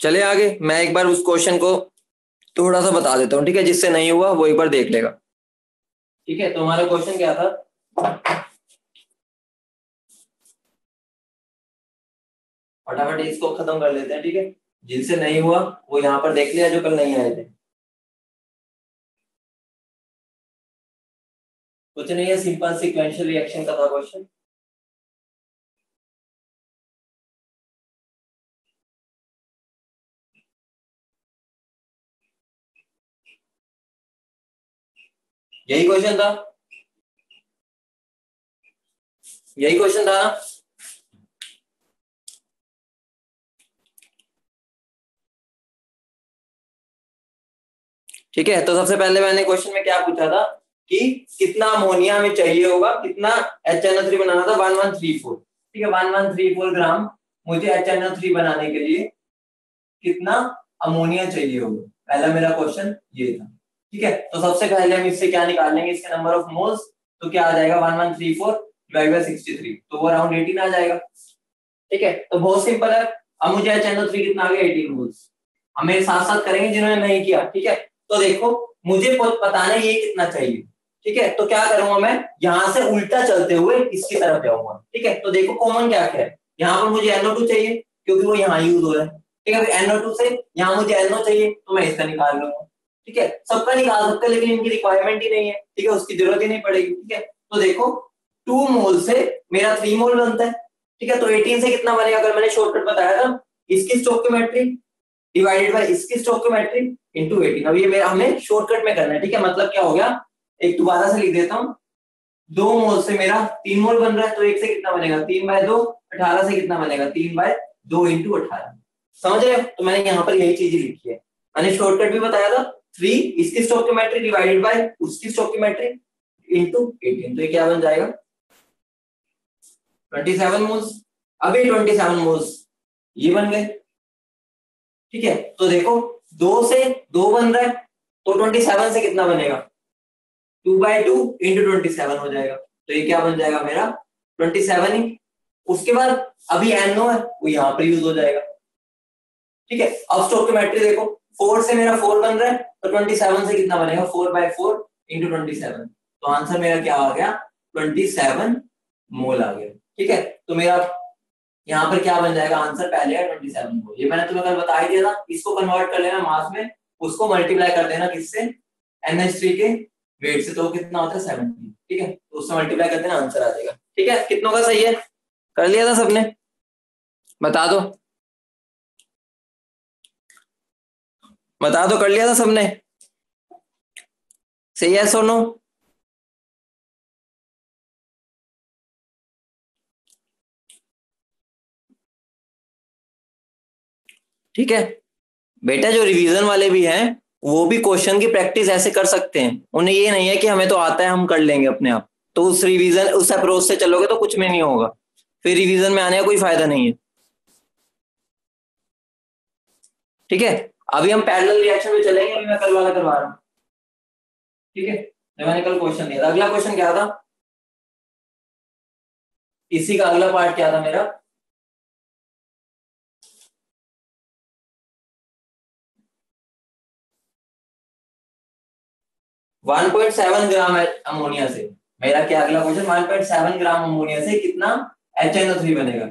चले आगे, मैं एक बार उस क्वेश्चन को थोड़ा सा बता देता हूँ, ठीक है। जिससे नहीं हुआ वो एक बार देख लेगा, ठीक है। तो हमारा क्वेश्चन क्या था, फटाफट इसको खत्म कर लेते हैं, ठीक है। जिनसे नहीं हुआ वो यहाँ पर देख लिया, जो कल नहीं आए थे। कुछ नहीं है, सिंपल सीक्वेंशियल रिएक्शन का था क्वेश्चन। यही क्वेश्चन था, यही क्वेश्चन था। ठीक है, तो सबसे पहले मैंने क्वेश्चन में क्या पूछा था कि कितना अमोनिया हमें चाहिए होगा, कितना HNO3 बनाना था, 1134, ठीक है। 1134 ग्राम मुझे HNO3 बनाने के लिए कितना अमोनिया चाहिए होगा, पहला मेरा क्वेश्चन ये था, ठीक है। तो सबसे पहले हम इससे क्या निकाल लेंगे, इसके नंबर ऑफ मोल्स। तो क्या आ जाएगा, 1134 डिवाइड बाय 63, तो वो अराउंड 18 आ जाएगा, ठीक है। तो बहुत सिंपल है। अब मुझे HNO3 कितना आ गया, 18 मोल्स। हम मेरे साथ साथ करेंगे जिन्होंने नहीं किया, ठीक है। तो देखो मुझे पता है ये कितना चाहिए, ठीक है। तो क्या करूंगा, मैं यहाँ से उल्टा चलते हुए इसकी तरफ जाऊंगा, ठीक है। तो देखो कॉमन क्या क्या है, यहाँ पर मुझे NO2 चाहिए क्योंकि वो यहाँ यूज हो रहा है, ठीक है। NO2 से यहाँ मुझे NO चाहिए तो मैं इसका निकाल लूंगा, ठीक है। सबका निकाल सकता है लेकिन इनकी रिक्वायरमेंट ही नहीं है, ठीक है, उसकी जरूरत ही नहीं पड़ेगी, ठीक है। तो देखो 2 मोल से मेरा 3 मोल बनता है, ठीक है। तो 18 से कितना बनेगा, अगर मैंने शॉर्टकट बताया था, इसकी स्टोइकियोमेट्री डिवाइडेड बाय इसकी स्टोइकियोमेट्री इनटू 18। अब ये मेरा हमें शॉर्टकट में करना है, ठीक है। मतलब क्या हो गया, एक दोबारा से लिख देता हूँ, 2 मोल से मेरा 3 मोल बन रहा है, तो एक से कितना बनेगा, 3/2, 18 से कितना बनेगा, 3/2 इंटू 18। समझ रहे हो, तो मैंने यहाँ पर यही चीज लिखी है, मैंने शॉर्टकट भी बताया था, 3 इसकी स्टोइकियोमेट्री डिवाइडेड बाय उसकी स्टोइकियोमेट्री इंटू 18, तो ये क्या बन जाएगा, 27 मोल्स। अभी 27 मोल्स ये बन गए, ठीक है। तो देखो 2 से 2 बन रहा है, तो 27 से कितना बनेगा, 2/2 इंटू 27 हो जाएगा, तो ये क्या बन जाएगा मेरा 27 ही। उसके बाद अभी NO है वो यहाँ पर यूज हो जाएगा, ठीक है। अब स्टोइकियोमेट्री देखो, 4 से मेरा 4 बन रहा है, तो 27 से कितना बनेगा, 4/4 इंटू 27, तो आंसर मेरा क्या आ गया, 27 मोल आ गया, ठीक है। तो मेरा यहाँ पर क्या बन जाएगा, आंसर पहले है 27 मोल। ये मैंने तुम्हें कल बता ही दिया था, इसको कन्वर्ट कर लेना मास में, उसको मल्टीप्लाई कर देना किससे, NH3 के वेट से, तो कितना होता है 70, ठीक है। तो उससे मल्टीप्लाई कर देना, आंसर आ जाएगा, ठीक है। कितनों का सही है, कर लिया था सबने, बता दो, बता दो कर लिया था सबने, सही है, सोनो। ठीक है बेटा, जो रिवीजन वाले भी हैं वो भी क्वेश्चन की प्रैक्टिस ऐसे कर सकते हैं, उन्हें ये नहीं है कि हमें तो आता है हम कर लेंगे अपने आप, तो उस रिवीजन उस अप्रोच से चलोगे तो कुछ में नहीं होगा, फिर रिवीजन में आने का कोई फायदा नहीं है, ठीक है। अभी हम पैरेलल रिएक्शन में चलेंगे, अभी मैं कल वाला करवा रहा हूँ, ठीक है। जो मैंने कल क्वेश्चन दिया था, अगला क्वेश्चन क्या था, इसी का अगला पार्ट क्या था मेरा, 1.7 ग्राम अमोनिया से, मेरा क्या अगला क्वेश्चन, 1.7 ग्राम अमोनिया से कितना HNO3 बनेगा,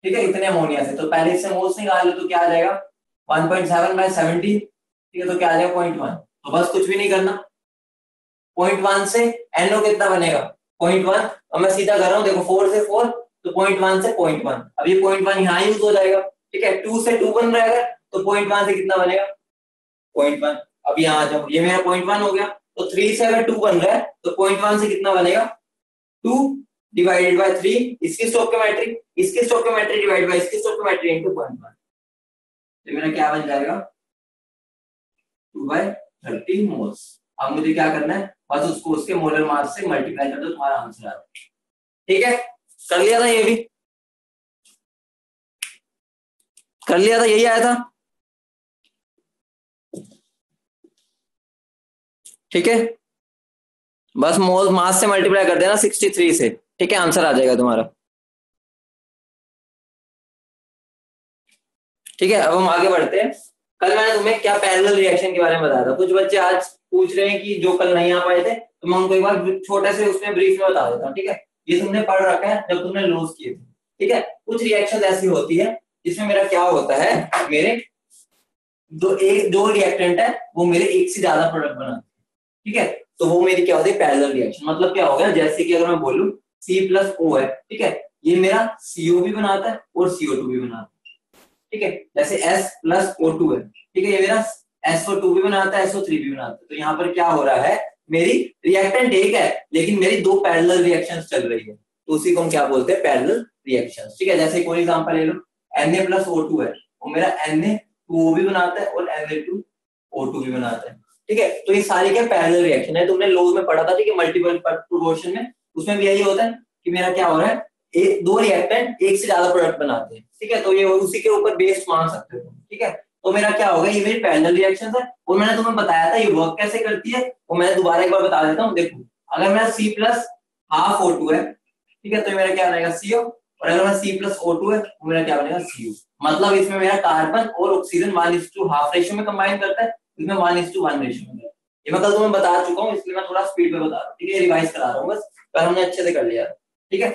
ठीक है, इतने अमोनिया से। तो पहले इससे मोल्स निकाल लो, तो क्या आ जाएगा 1.7/70, ठीक है। तो क्या आ जाएगा 0.1, तो बस कुछ भी नहीं करना, 0.1 से NO कितना बनेगा 0.1, और मैं सीधा कर रहा हूँ, देखो 4 से 4, तो 0.1 से 0.1, अब ये 0.1 यहाँ यूज हो जाएगा, ठीक है। 2 से 2 बन रहा है, तो 0.1 से कितना बनेगा 0.1, अब यहाँ आ जाओ, ये मेरा 0.1 हो गया, तो 3 से अगर 2 बन रहा है तो 0.1 से कितना बनेगा 2 डिवाइडेड बाय 3, इसकी स्टोइकियोमेट्री डिवाइड बाय इसकी स्टोइकियोमेट्री इनटू 0.1, तो मेरा क्या बन जाएगा 2/30 मोल्स। अब मुझे क्या करना है, बस उसको उसके मोलर मास से मल्टीप्लाई कर दो, तुम्हारा आंसर आ जाएगा, ठीक है। कर लिया था ये भी, कर लिया था, यही आया था, ठीक है। बस मोल मास से मल्टीप्लाई कर देना 63 से, ठीक है, आंसर आ जाएगा तुम्हारा। ठीक है, अब हम आगे बढ़ते हैं। कल मैंने तुम्हें क्या पैरेलल रिएक्शन के बारे में बताया था। कुछ बच्चे आज पूछ रहे हैं कि जो कल नहीं आ पाए थे, तो मैं उनको एक बार छोटे से उसमें ब्रीफ में बता देता हूँ। ठीक है, ये तुमने पढ़ रखा है जब तुमने लॉस किए थे। ठीक है, कुछ रिएक्शन ऐसी होती है जिसमें मेरा क्या होता है, मेरे दो रिएक्टेंट है वो मेरे एक से ज्यादा प्रोडक्ट बनाते हैं। ठीक है, तो वो मेरी क्या होती है, पैरेलल रिएक्शन। मतलब क्या हो गया, जैसे कि अगर मैं बोलूं C+O है, ठीक है, ये मेरा CO भी बनाता है और CO2 भी बनाता है। ठीक है, जैसे S+O2 है, ठीक है, ये मेरा SO2 भी बनाता है, SO3 भी बनाता है। तो यहाँ पर क्या हो रहा है, मेरी रिएक्टेंट एक है लेकिन मेरी दो पैरेलल रिएक्शंस चल रही है, तो उसी को हम क्या बोलते हैं, पैरेलल रिएक्शंस। ठीक है, जैसे एक और एग्जांपल ले लो, Na+O2 है, वो मेरा Na2O भी बनाता है और Na2O2 भी बनाता है। ठीक है, तो ये सारी क्या पैरेलल रिएक्शन है, तुमने लॉ में पढ़ा था। ठीक है, मल्टीपल प्रोपोर्शन में, उसमें भी यही होता है कि मेरा क्या हो रहा है, दो रिएक्टेंट एक से ज्यादा प्रोडक्ट बनाते हैं। ठीक है, तो ये उसी के ऊपर बेस्ड मान सकते हो। ठीक है, तो मेरा क्या होगा, ये मेरी पैरेलल रिएक्शन है और मैंने तुम्हें बताया था ये वर्क कैसे करती है, वो मैंने दोबारा एक बार बता देता हूँ। देखो, अगर मेरा C+O2 है, ठीक है, तो मेरा क्या बनेगा CO, और अगर मेरा C+O2 है तो मेरा क्या बनेगा CO। मतलब इसमें मेरा कार्बन और ऑक्सीजन 1:2 रेशियो में कंबाइन करता है, इसमें 1:1 रेशियो में। ये मैं कल तुम्हें बता चुका हूँ, इसलिए मैं थोड़ा स्पीड में बता रहा हूँ। ठीक है, रिवाइज करा रहा हूँ बस, पर हमने अच्छे से कर लिया। ठीक है,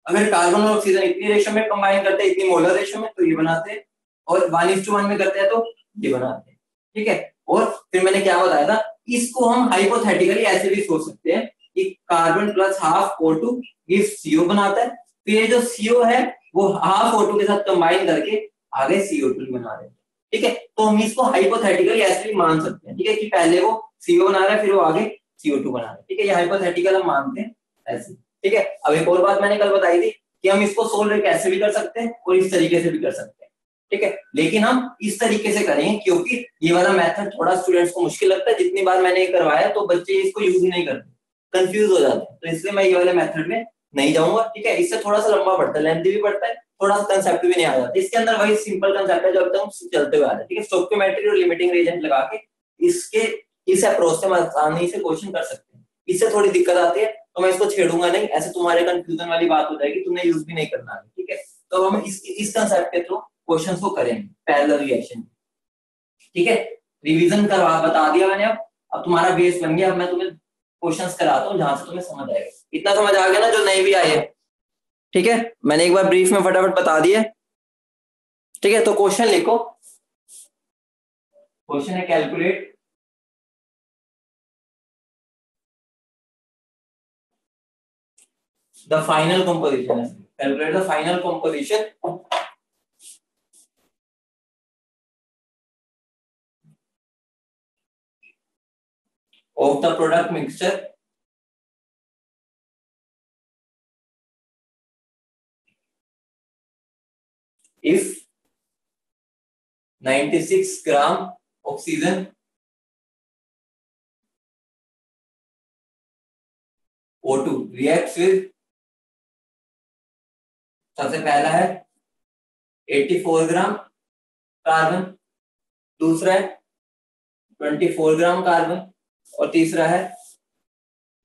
अगर कार्बन और ऑक्सीजन इतनी रेशियो में कंबाइन करते हैं, इतनी मोलर रेशियो में, तो ये बनाते हैं, और 1:1 में करते हैं तो ये बनाते हैं। ठीक है, और फिर मैंने क्या बताया था, इसको हम हाइपोथेटिकली ऐसे भी सोच सकते हैं कि carbon plus half O2 gives CO बनाता है, फिर ये जो CO है वो हाफ O2 के साथ कंबाइन करके आगे CO2 बना रहे हैं। ठीक है, तो हम इसको हाइपोथेटिकली ऐसे भी मान सकते हैं। ठीक है, कि पहले वो CO बना रहा है फिर वो आगे CO2 बना रहा है। ठीक है, ये हाइपोथेटिकल हम मानते हैं ऐसे। ठीक है, अब एक और बात मैंने कल बताई थी कि हम इसको सोल्व कैसे भी कर सकते हैं और इस तरीके से भी कर सकते हैं। ठीक है, लेकिन हम इस तरीके से करेंगे क्योंकि ये वाला मेथड थोड़ा स्टूडेंट्स को मुश्किल लगता है। जितनी बार मैंने ये करवाया तो बच्चे इसको यूज ही नहीं करते, कंफ्यूज हो जाते हैं, तो इसलिए मैं ये वाले मेथड में नहीं जाऊंगा। ठीक है, इससे थोड़ा सा लंबा पड़ता है, लेंथी भी पड़ता है, थोड़ा सा कंसेप्ट भी नहीं आ जाता। इसके अंदर वही सिंपल कंसेप्ट है जो अब तक हम चलते हुए आ रहे हैं। ठीक है, स्टोइकियोमेट्री और लिमिटिंग रीजन लगा के इस अप्रोच से हम आसानी से क्वेश्चन कर सकते हैं। इससे थोड़ी दिक्कत आती है तो मैं इसको छेड़ूंगा नहीं, ऐसे तुम्हारे कंफ्यूजन वाली बात हो जाएगी, तुमने यूज भी नहीं करना है। ठीक है, तो हम इस कंसेप्ट के थ्रू क्वेश्चंस को करेंगे, पैरेलल रिएक्शन। ठीक है, रिवीजन करवा बता दिया मैंने। अब तुम्हारा बेस बन गया। अब मैं तुम्हें क्वेश्चंस कराता हूँ जहां से तुम्हें समझ आएगा। इतना समझ आ गया ना जो नहीं भी आए है। ठीक है, मैंने एक बार ब्रीफ में फटाफट बता दिया। ठीक है, तो क्वेश्चन लिखो। क्वेश्चन है calculate the final composition. Calculate the final composition of the product mixture if 96 gram oxygen O2 reacts with, सबसे पहला है 84 ग्राम कार्बन, दूसरा है 24 ग्राम कार्बन और तीसरा है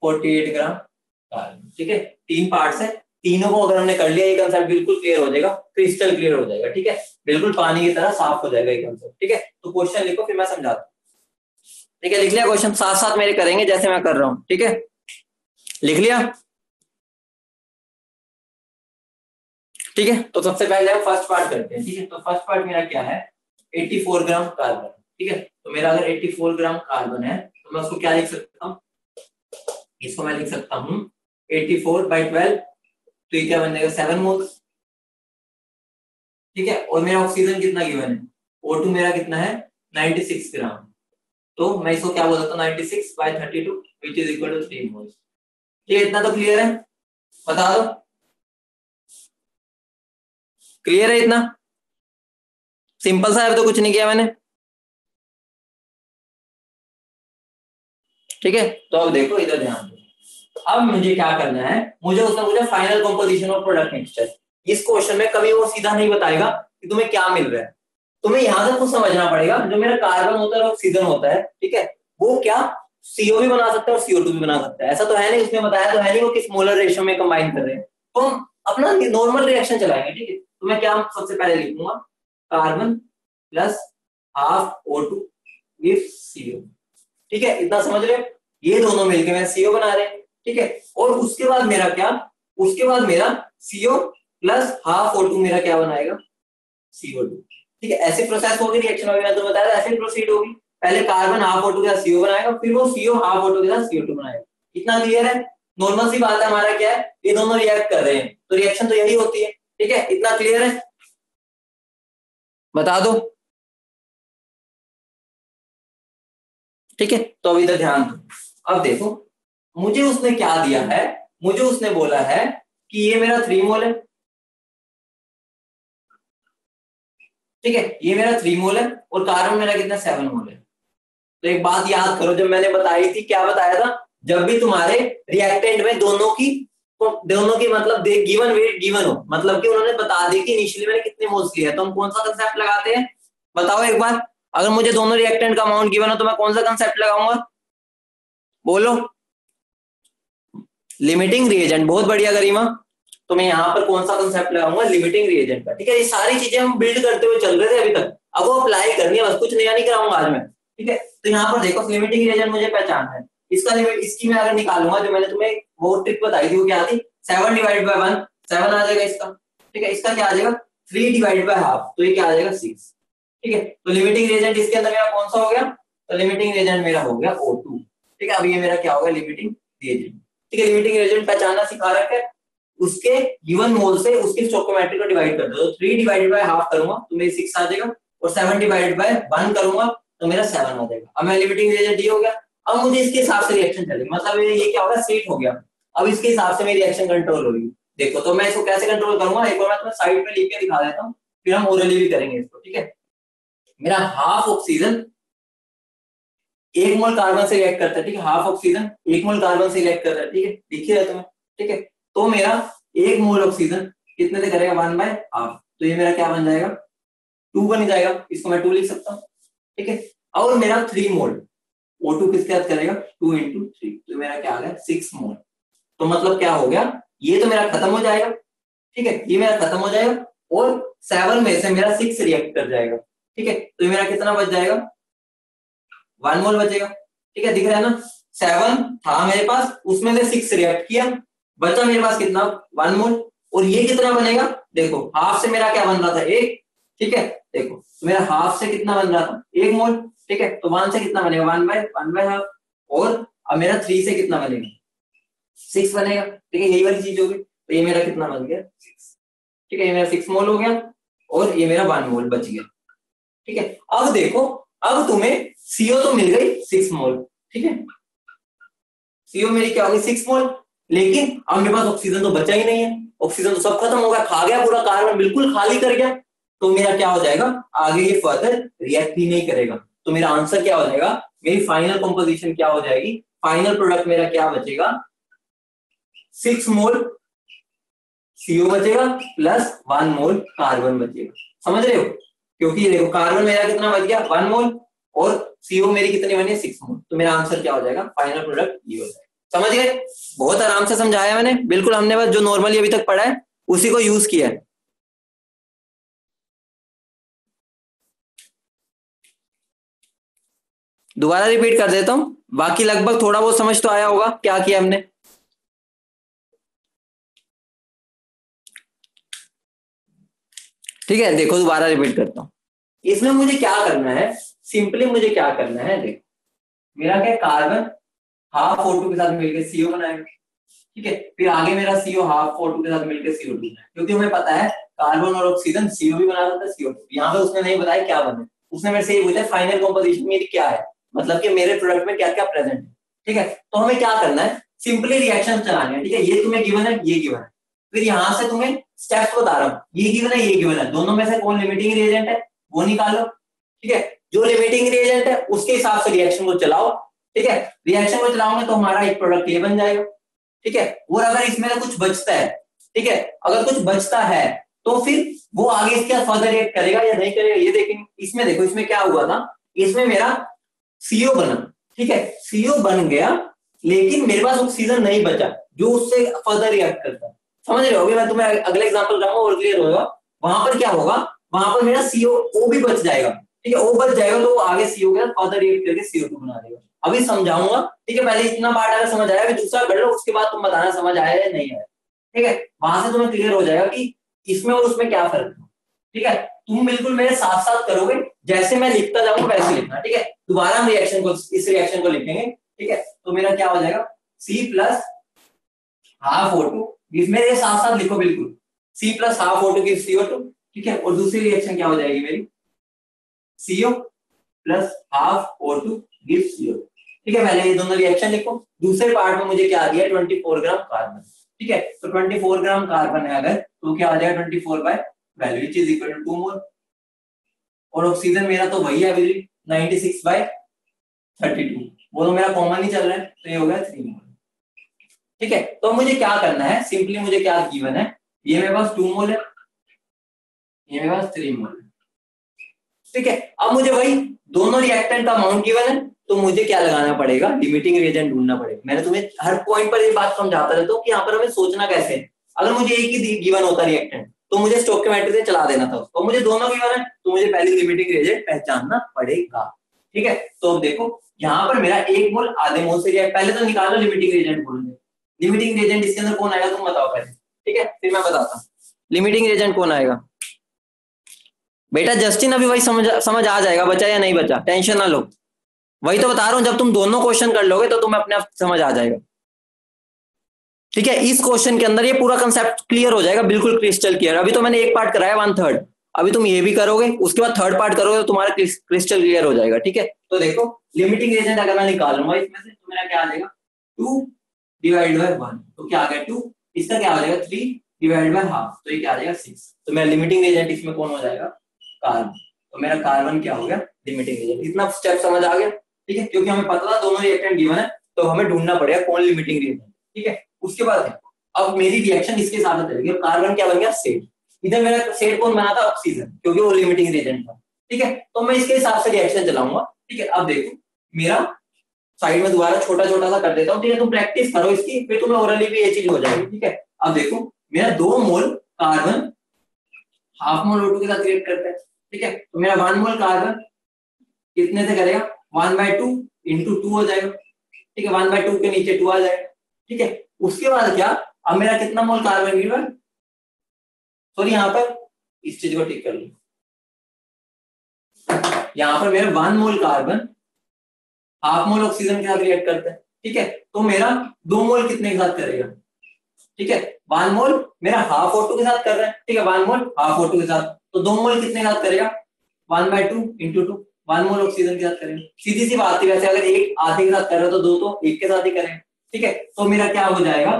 48 ग्राम कार्बन। ठीक है, तीन पार्ट्स है, तीनों को अगर हमने कर लिया ये कंसेप्ट बिल्कुल क्लियर हो जाएगा, क्रिस्टल क्लियर हो जाएगा। ठीक है, बिल्कुल पानी की तरह साफ हो जाएगा ये कंसेप्ट। ठीक है, तो क्वेश्चन लिखो फिर मैं समझाता हूँ। ठीक है, लिख लिया क्वेश्चन, साथ साथ मेरे करेंगे जैसे मैं कर रहा हूँ। ठीक है, लिख लिया। ठीक है, तो सबसे पहले हम फर्स्ट पार्ट करते हैं। ठीक है, तो फर्स्ट पार्ट मेरा क्या है, 84 ग्राम कार्बन। ठीक है, तो मेरा अगर 84 ग्राम कार्बन है तो मैं उसको क्या लिख सकता हूँ, इसको मैं लिख सकता हूँ 84/12, तो ये क्या बन जाएगा 7 मोल्स। ठीक है, और मेरा ऑक्सीजन कितना गिवन है, O2 मेरा कितना है 96 ग्राम, तो मैं इसको क्या बोल सकता हूँ 96/32 which is equal to 3 moles. ठीक है, इतना तो क्लियर है, बता दो क्लियर है इतना, सिंपल सा है, तो कुछ नहीं किया मैंने। ठीक है, तो अब देखो इधर ध्यान दो। अब मुझे क्या करना है, मुझे उसने पूछा final composition of product mixture. इस क्वेश्चन में कभी वो सीधा नहीं बताएगा कि तुम्हें क्या मिल रहा है, तुम्हें यहां से कुछ समझना पड़ेगा। जो मेरा कार्बन होता है और ऑक्सीजन होता है, ठीक है, वो क्या CO भी बना सकता है और CO2 भी बना सकता है। ऐसा तो है नहीं, उसने बताया तो है नहीं वो किस मोलर रेशियो में कंबाइन कर रहे हैं। तो हम अपना नॉर्मल रिएक्शन चलाएंगे। ठीक है, तो मैं क्या सबसे पहले लिखूंगा carbon plus half O2 with CO। ठीक है, इतना समझ रहे हो? ये दोनों मिलके मेरा CO बना रहे हैं। ठीक है, और उसके बाद मेरा क्या, उसके बाद मेरा CO प्लस हाफ O2 मेरा क्या बनाएगा, CO2। ठीक है, ऐसे प्रोसेस होगी रिएक्शन होगी, मैं तो बता रहा ऐसे प्रोसीड होगी। पहले कार्बन हाफ O2 के साथ CO बनाएगा, फिर वो CO हाफ O2 के साथ CO2 बनाएगा। इतना क्लियर है? नॉर्मल सी बात है, हमारा क्या है, ये दोनों रिएक्ट कर रहे हैं तो रिएक्शन तो यही होती है। ठीक है, इतना क्लियर है? बता दो। ठीक है, तो अभी तक ध्यान दो। अब देखो, मुझे उसने क्या दिया है, मुझे उसने बोला है कि ये मेरा 3 मोल है। ठीक है, ये मेरा 3 मोल है और कार्बन मेरा कितना 7 मोल है। तो एक बात याद करो, जब मैंने बताई थी, क्या बताया था, जब भी तुम्हारे रिएक्टेंट में दोनों की मतलब गिवन वेट गिवन हो, मतलब कि उन्होंने बता दी कि इनिशियली मैंने कितने मोल्स लिए, तो हम कौन सा कंसेप्ट लगाते हैं, बताओ एक बार। अगर मुझे दोनों रिएक्टेंट का अमाउंट गिवन हो तो मैं कौन सा कंसेप्ट लगाऊंगा, बोलो। Limiting reagent. बहुत बढ़िया गरिमा, तो मैं यहाँ पर कौन सा कंसेप्ट लगाऊंगा, लिमिटिंग रिएजेंट का। ठीक है, ये सारी चीजें हम बिल्ड करते हुए चल रहे थे अभी तक, अब वो अप्लाई करनी है, बस कुछ नया नहीं कराऊंगा आज मैं। ठीक है, तो यहाँ पर देखो, लिमिटिंग रिएजेंट मुझे पहचानना है, इसका लिमिट, इसकी मैं अगर निकालूंगा, जो मैंने तुम्हें वो ट्रिक बताई थी, वो क्या थी, 7 डिवाइड बाय 1, 7 आ जाएगा इसका। ठीक है, इसका क्या आ जाएगा, 3 डिवाइड बाय हाफ, तो ये क्या आ जाएगा, 6। ठीक है, तो लिमिटिंग रिएजेंट इसके अंदर मेरा कौन सा हो गया, तो लिमिटिंग रिएजेंट मेरा हो गया O2। ठीक है, अब ये मेरा क्या होगा, लिमिटिंग रिएजेंट। ठीक है, लिमिटिंग रिएजेंट पहचानना सिखा रखा है, उसके गिवन मोल से उसके स्टोइकोमेट्रिक को डिवाइड कर दो, तो 3 डिवाइडेड बाय हाफ करूंगा तो मेरे 6 आ जाएगा, और 7 डिवाइडेड बाय 1 करूंगा तो मेरा 7 आ जाएगा। अब मैं लिमिटिंग रिएजेंट ये हो गया। अब मुझे इसके हिसाब से रिएक्शन चलेगी, मतलब ये क्या होगा, स्वीट हो गया। अब इसके हिसाब से मेरी रिएक्शन कंट्रोल होगी। देखो, तो मैं इसको कैसे कंट्रोल करूंगा, एक बार मैं तुम्हें साइड पे लिख के दिखा देता हूँ, फिर हम ओरली भी करेंगे इसको। ठीक है, मेरा हाफ ऑक्सीजन 1 मोल कार्बन से रिएक्ट करता है। ठीक है, हाफ ऑक्सीजन 1 मोल कार्बन से रिएक्ट करता है। ठीक है, दिख ही रहा है तुम्हें। ठीक है, तो मेरा 1 मोल ऑक्सीजन कितने से करेगा, 1/2, तो ये मेरा क्या बन जाएगा, 2 बन जाएगा, इसको मैं 2 लिख सकता हूँ। ठीक है, और मेरा 3 मोल O2 किसके साथ करेगा, 2 × 3, तो मेरा क्या आ गया, 6 मोल। तो मतलब क्या हो गया, ये तो मेरा खत्म हो जाएगा। ठीक है, ये मेरा खत्म हो जाएगा, और 7 में से मेरा 6 रिएक्ट कर जाएगा। ठीक है, तो ये मेरा कितना बच जाएगा, 1 मोल बचेगा। ठीक है, दिख रहा है ना, 7 था मेरे पास, उसमें से 6 रिएक्ट किया, बचा मेरे पास कितना, 1 मोल। और ये कितना बनेगा, देखो हाफ से मेरा क्या बन रहा था, 1। ठीक है, देखो तो मेरा हाफ से कितना बन रहा था, 1 मोल। ठीक है, तो 1 से कितना बनेगा, 1/1/2, और अब मेरा 3 से कितना बनेगा, 6 बनेगा। ठीक है, यही वाली चीज होगी, तो ये मेरा कितना बन गया, 6। ठीक है, ये मेरा 6 मोल हो गया, और ये मेरा 1 मोल बच गया। ठीक है, अब देखो, अब तुम्हें CO तो मिल गई 6 मोल। ठीक है, CO मेरी क्या होगी, 6 मोल, लेकिन अब मेरे पास ऑक्सीजन तो बचा ही नहीं है, ऑक्सीजन तो सब खत्म हो गया, खा गया पूरा, कार्बन बिल्कुल खाली कर गया। तो मेरा क्या हो जाएगा, आगे ये फर्दर रिएक्ट ही नहीं करेगा। तो मेरा आंसर क्या हो जाएगा, मेरी फाइनल कंपोजिशन क्या हो जाएगी, फाइनल प्रोडक्ट मेरा क्या बचेगा, 6 मोल CO बचेगा प्लस 1 मोल कार्बन बचेगा। समझ रहे हो, क्योंकि देखो कार्बन मेरा कितना बच गया, 1 मोल, और CO मेरी कितनी बनी, 6 मोल। तो मेरा आंसर क्या हो जाएगा, फाइनल प्रोडक्ट ये हो जाएगा। समझ गए, बहुत आराम से समझाया मैंने, बिल्कुल हमने बस जो नॉर्मली अभी तक पढ़ा है उसी को यूज किया है। दोबारा रिपीट कर देता हूं, बाकी लगभग थोड़ा बहुत समझ तो आया होगा क्या किया हमने। ठीक है, देखो दोबारा रिपीट करता हूं, इसमें मुझे क्या करना है, सिंपली मुझे क्या करना है, देखो मेरा क्या, कार्बन हाफ O2 के साथ मिलकर CO बनाएगा। ठीक है, फिर आगे मेरा CO हाफ O2 के साथ मिलकर CO2 बनाएगा, क्योंकि हमें पता है कार्बन और ऑक्सीजन CO भी बना सकता है, CO2। यहाँ पे उसने नहीं बताया क्या बने, उसने मेरे से ये पूछा फाइनल कंपोजिशन मेरी क्या है, मतलब कि मेरे प्रोडक्ट में क्या क्या प्रेजेंट है। ठीक है, तो हमें क्या करना है, सिंपली रिएक्शन चलाने हैं। ठीक है, ये तुम्हें गिवन है, ये गिवन है, फिर यहाँ से तुम्हें स्टेप्स बता रहा हूँ, ये गिवन है, ये गिवन है, दोनों में से कौन लिमिटिंग रिएजेंट है वो निकालो। ठीक है, जो लिमिटिंग रिएजेंट है उसके हिसाब से रिएक्शन को चलाओ। ठीक है, रिएक्शन को चलाओगे तो हमारा एक प्रोडक्ट ये बन जाएगा। ठीक है, और अगर इसमें कुछ बचता है, ठीक है, अगर कुछ बचता है तो फिर वो आगे इसके साथ फर्दर रिएक्ट करेगा या नहीं करेगा ये देखेंगे। इसमें देखो, इसमें क्या हुआ था, इसमें मेरा CO बना। ठीक है, CO बन गया, लेकिन मेरे पास ऑक्सीजन नहीं बचा जो उससे फर्दर रिएक्ट करता। समझ रहे हो, अभी मैं तुम्हें अगले एग्जांपल दूंगा और क्लियर होगा। वहां पर क्या होगा, वहां पर मेरा CO भी बच जाएगा, ठीक है, O बच जाएगा तो वो आगे CO के साथ फर्दर रिएक्ट करके CO2 बना देगा। अभी समझाऊंगा, ठीक है, पहले इतना पार्ट अगर समझ आया, फिर दूसरा कर लो, उसके बाद तुम बताना समझ आया या नहीं आया, ठीक है, वहां से तुम्हें क्लियर हो जाएगा कि इसमें और उसमें क्या फर्क है, ठीक है। तुम बिल्कुल मेरे साथ साथ करोगे, जैसे मैं लिखता जाऊंगा वैसे लिखना, ठीक है। दोबारा हम रिएक्शन को, इस रिएक्शन को लिखेंगे, ठीक है, तो मेरा क्या हो जाएगा, C प्लस हाफ O2, मेरे साथ साथ लिखो बिल्कुल, C plus half O2 gives CO2, ठीक है, और दूसरी रिएक्शन क्या हो जाएगी मेरी, CO plus half O2 gives CO2, ठीक है। पहले ये दोनों रिएक्शन लिखो। दूसरे पार्ट में मुझे क्या आ गया, 24 ग्राम कार्बन, ठीक है, तो 24 ग्राम कार्बन है अगर, तो क्या आ जाएगा 24 by value which is equal to 2 mole, और ऑक्सीजन मेरा तो वही है अभी 96 बाय 32, वो तो मेरा कॉमन ही चल रहा है, तो ये हो गया 3 मोल, ठीक है। तो मुझे क्या करना है, सिंपली मुझे क्या गिवन है, ये मेरे पास 2 मोल है, ये मेरे पास 3 मोल है, ठीक है। अब मुझे वही दोनों रिएक्टेंट का अमाउंट गिवन है, तो मुझे क्या लगाना पड़ेगा, लिमिटिंग रिएजेंट ढूंढना पड़ेगा। मैंने तुम्हें हर पॉइंट पर ये बात समझाता रहता हूँ कि यहाँ पर हमें सोचना कैसे है। अगर मुझे एक ही गिवन होता रिएक्टेंट तो मुझे स्टोइकियोमेट्री से चला देना था, तो मुझे दोनों गिवन है, तो मुझे पहले लिमिटिंग रिएजेंट पहचानना पड़ेगा, ठीक है। तो अब देखो यहाँ पर मेरा 1 मोल आधे मोल से रिएक्ट, पहले तो निकालो लिमिटिंग रिएजेंट बोलेंगे, लिमिटिंग रिएजेंट इसके अंदर कौन आएगा तुम बताओ पहले, ठीक है, फिर मैं बताता हूँ लिमिटिंग रिएजेंट कौन आएगा। बेटा जस्टिन अभी वही समझ आ जाएगा, बचा या नहीं बचा, टेंशन ना लो, वही तो बता रहा हूं, जब तुम दोनों क्वेश्चन कर लोगे तो तुम्हें अपने आप समझ आ जाएगा, ठीक है। इस क्वेश्चन के अंदर ये पूरा कंसेप्ट क्लियर हो जाएगा, बिल्कुल क्रिस्टल क्लियर। अभी तो मैंने एक पार्ट कराया 1/3, अभी तुम ये भी करोगे, उसके बाद थर्ड पार्ट करोगे तो तुम्हारा क्रिस्टल क्लियर हो जाएगा, ठीक है। तो देखो लिमिटिंग रिएजेंट अगर मैं निकालूंगा इसमें से, तो मेरा क्या आ जाएगा 2 डिवाइड बाय 1, तो क्या आ गया 2, इसका क्या आ जाएगा 3 डिवाइड बाय हाफ, तो ये क्या आ जाएगा 6, तो मेरा लिमिटिंग रिएजेंट इसमें कौन हो जाएगा, कार्बन, तो मेरा कार्बन क्या हो गया लिमिटिंग रिएजेंट। इतना स्टेप समझ आ गया, ठीक है, क्योंकि हमें पता था दोनों रिएक्टेंट गिवन है, तो हमें ढूंढना पड़ेगा कौन लिमिटिंग रिएजेंट, ठीक है। उसके बाद अब मेरी रिएक्शन इसके साथ चलेगी, और कार्बन क्या बन गया सेट, इधर मेरा सेट कौन बना था ऑक्सीजन, क्योंकि वो लिमिटिंग रिएजेंट था, ठीक है। तो मैं इसके हिसाब से रिएक्शन चलाऊंगा, ठीक है। अब देखो मेरा साइड में दोबारा छोटा छोटा सा कर देता हूँ, ठीक है, तुम प्रैक्टिस करो इसकी, फिर तुम्हें ओरली भी ये चीज हो जाएगी, ठीक है। अब देखो मेरा 2 mole carbon half mole O2 के साथ रिएक्ट करता है, ठीक है, तो मेरा 1 मोल कार्बन कितने से करेगा 1/2 इंटू 2 हो जाएगा, ठीक है, 1/2 के नीचे 2 आ जाएगा, ठीक है। उसके बाद क्या, अब मेरा कितना मोल कार्बन गिवन, सॉरी यहाँ पर इस चीज को ठीक कर लो, यहाँ पर मेरा 1 mole carbon half mole oxygen के साथ रिएक्ट करता है, ठीक है, तो मेरा 2 मोल कितने के साथ करेगा, ठीक है, 1 मोल मेरा हाफ O2 के साथ कर रहा है, ठीक है, 1 मोल हाफ O2 के साथ, तो 2 मोल कितने के साथ करेगा 1/2 इंटू 2, 1 मोल ऑक्सीजन के साथ करेगा, सीधी सी बात है, वैसे अगर एक आधे के साथ कर रहा है तो 2 तो एक के साथ ही करेंगे, ठीक है। तो मेरा क्या हो जाएगा,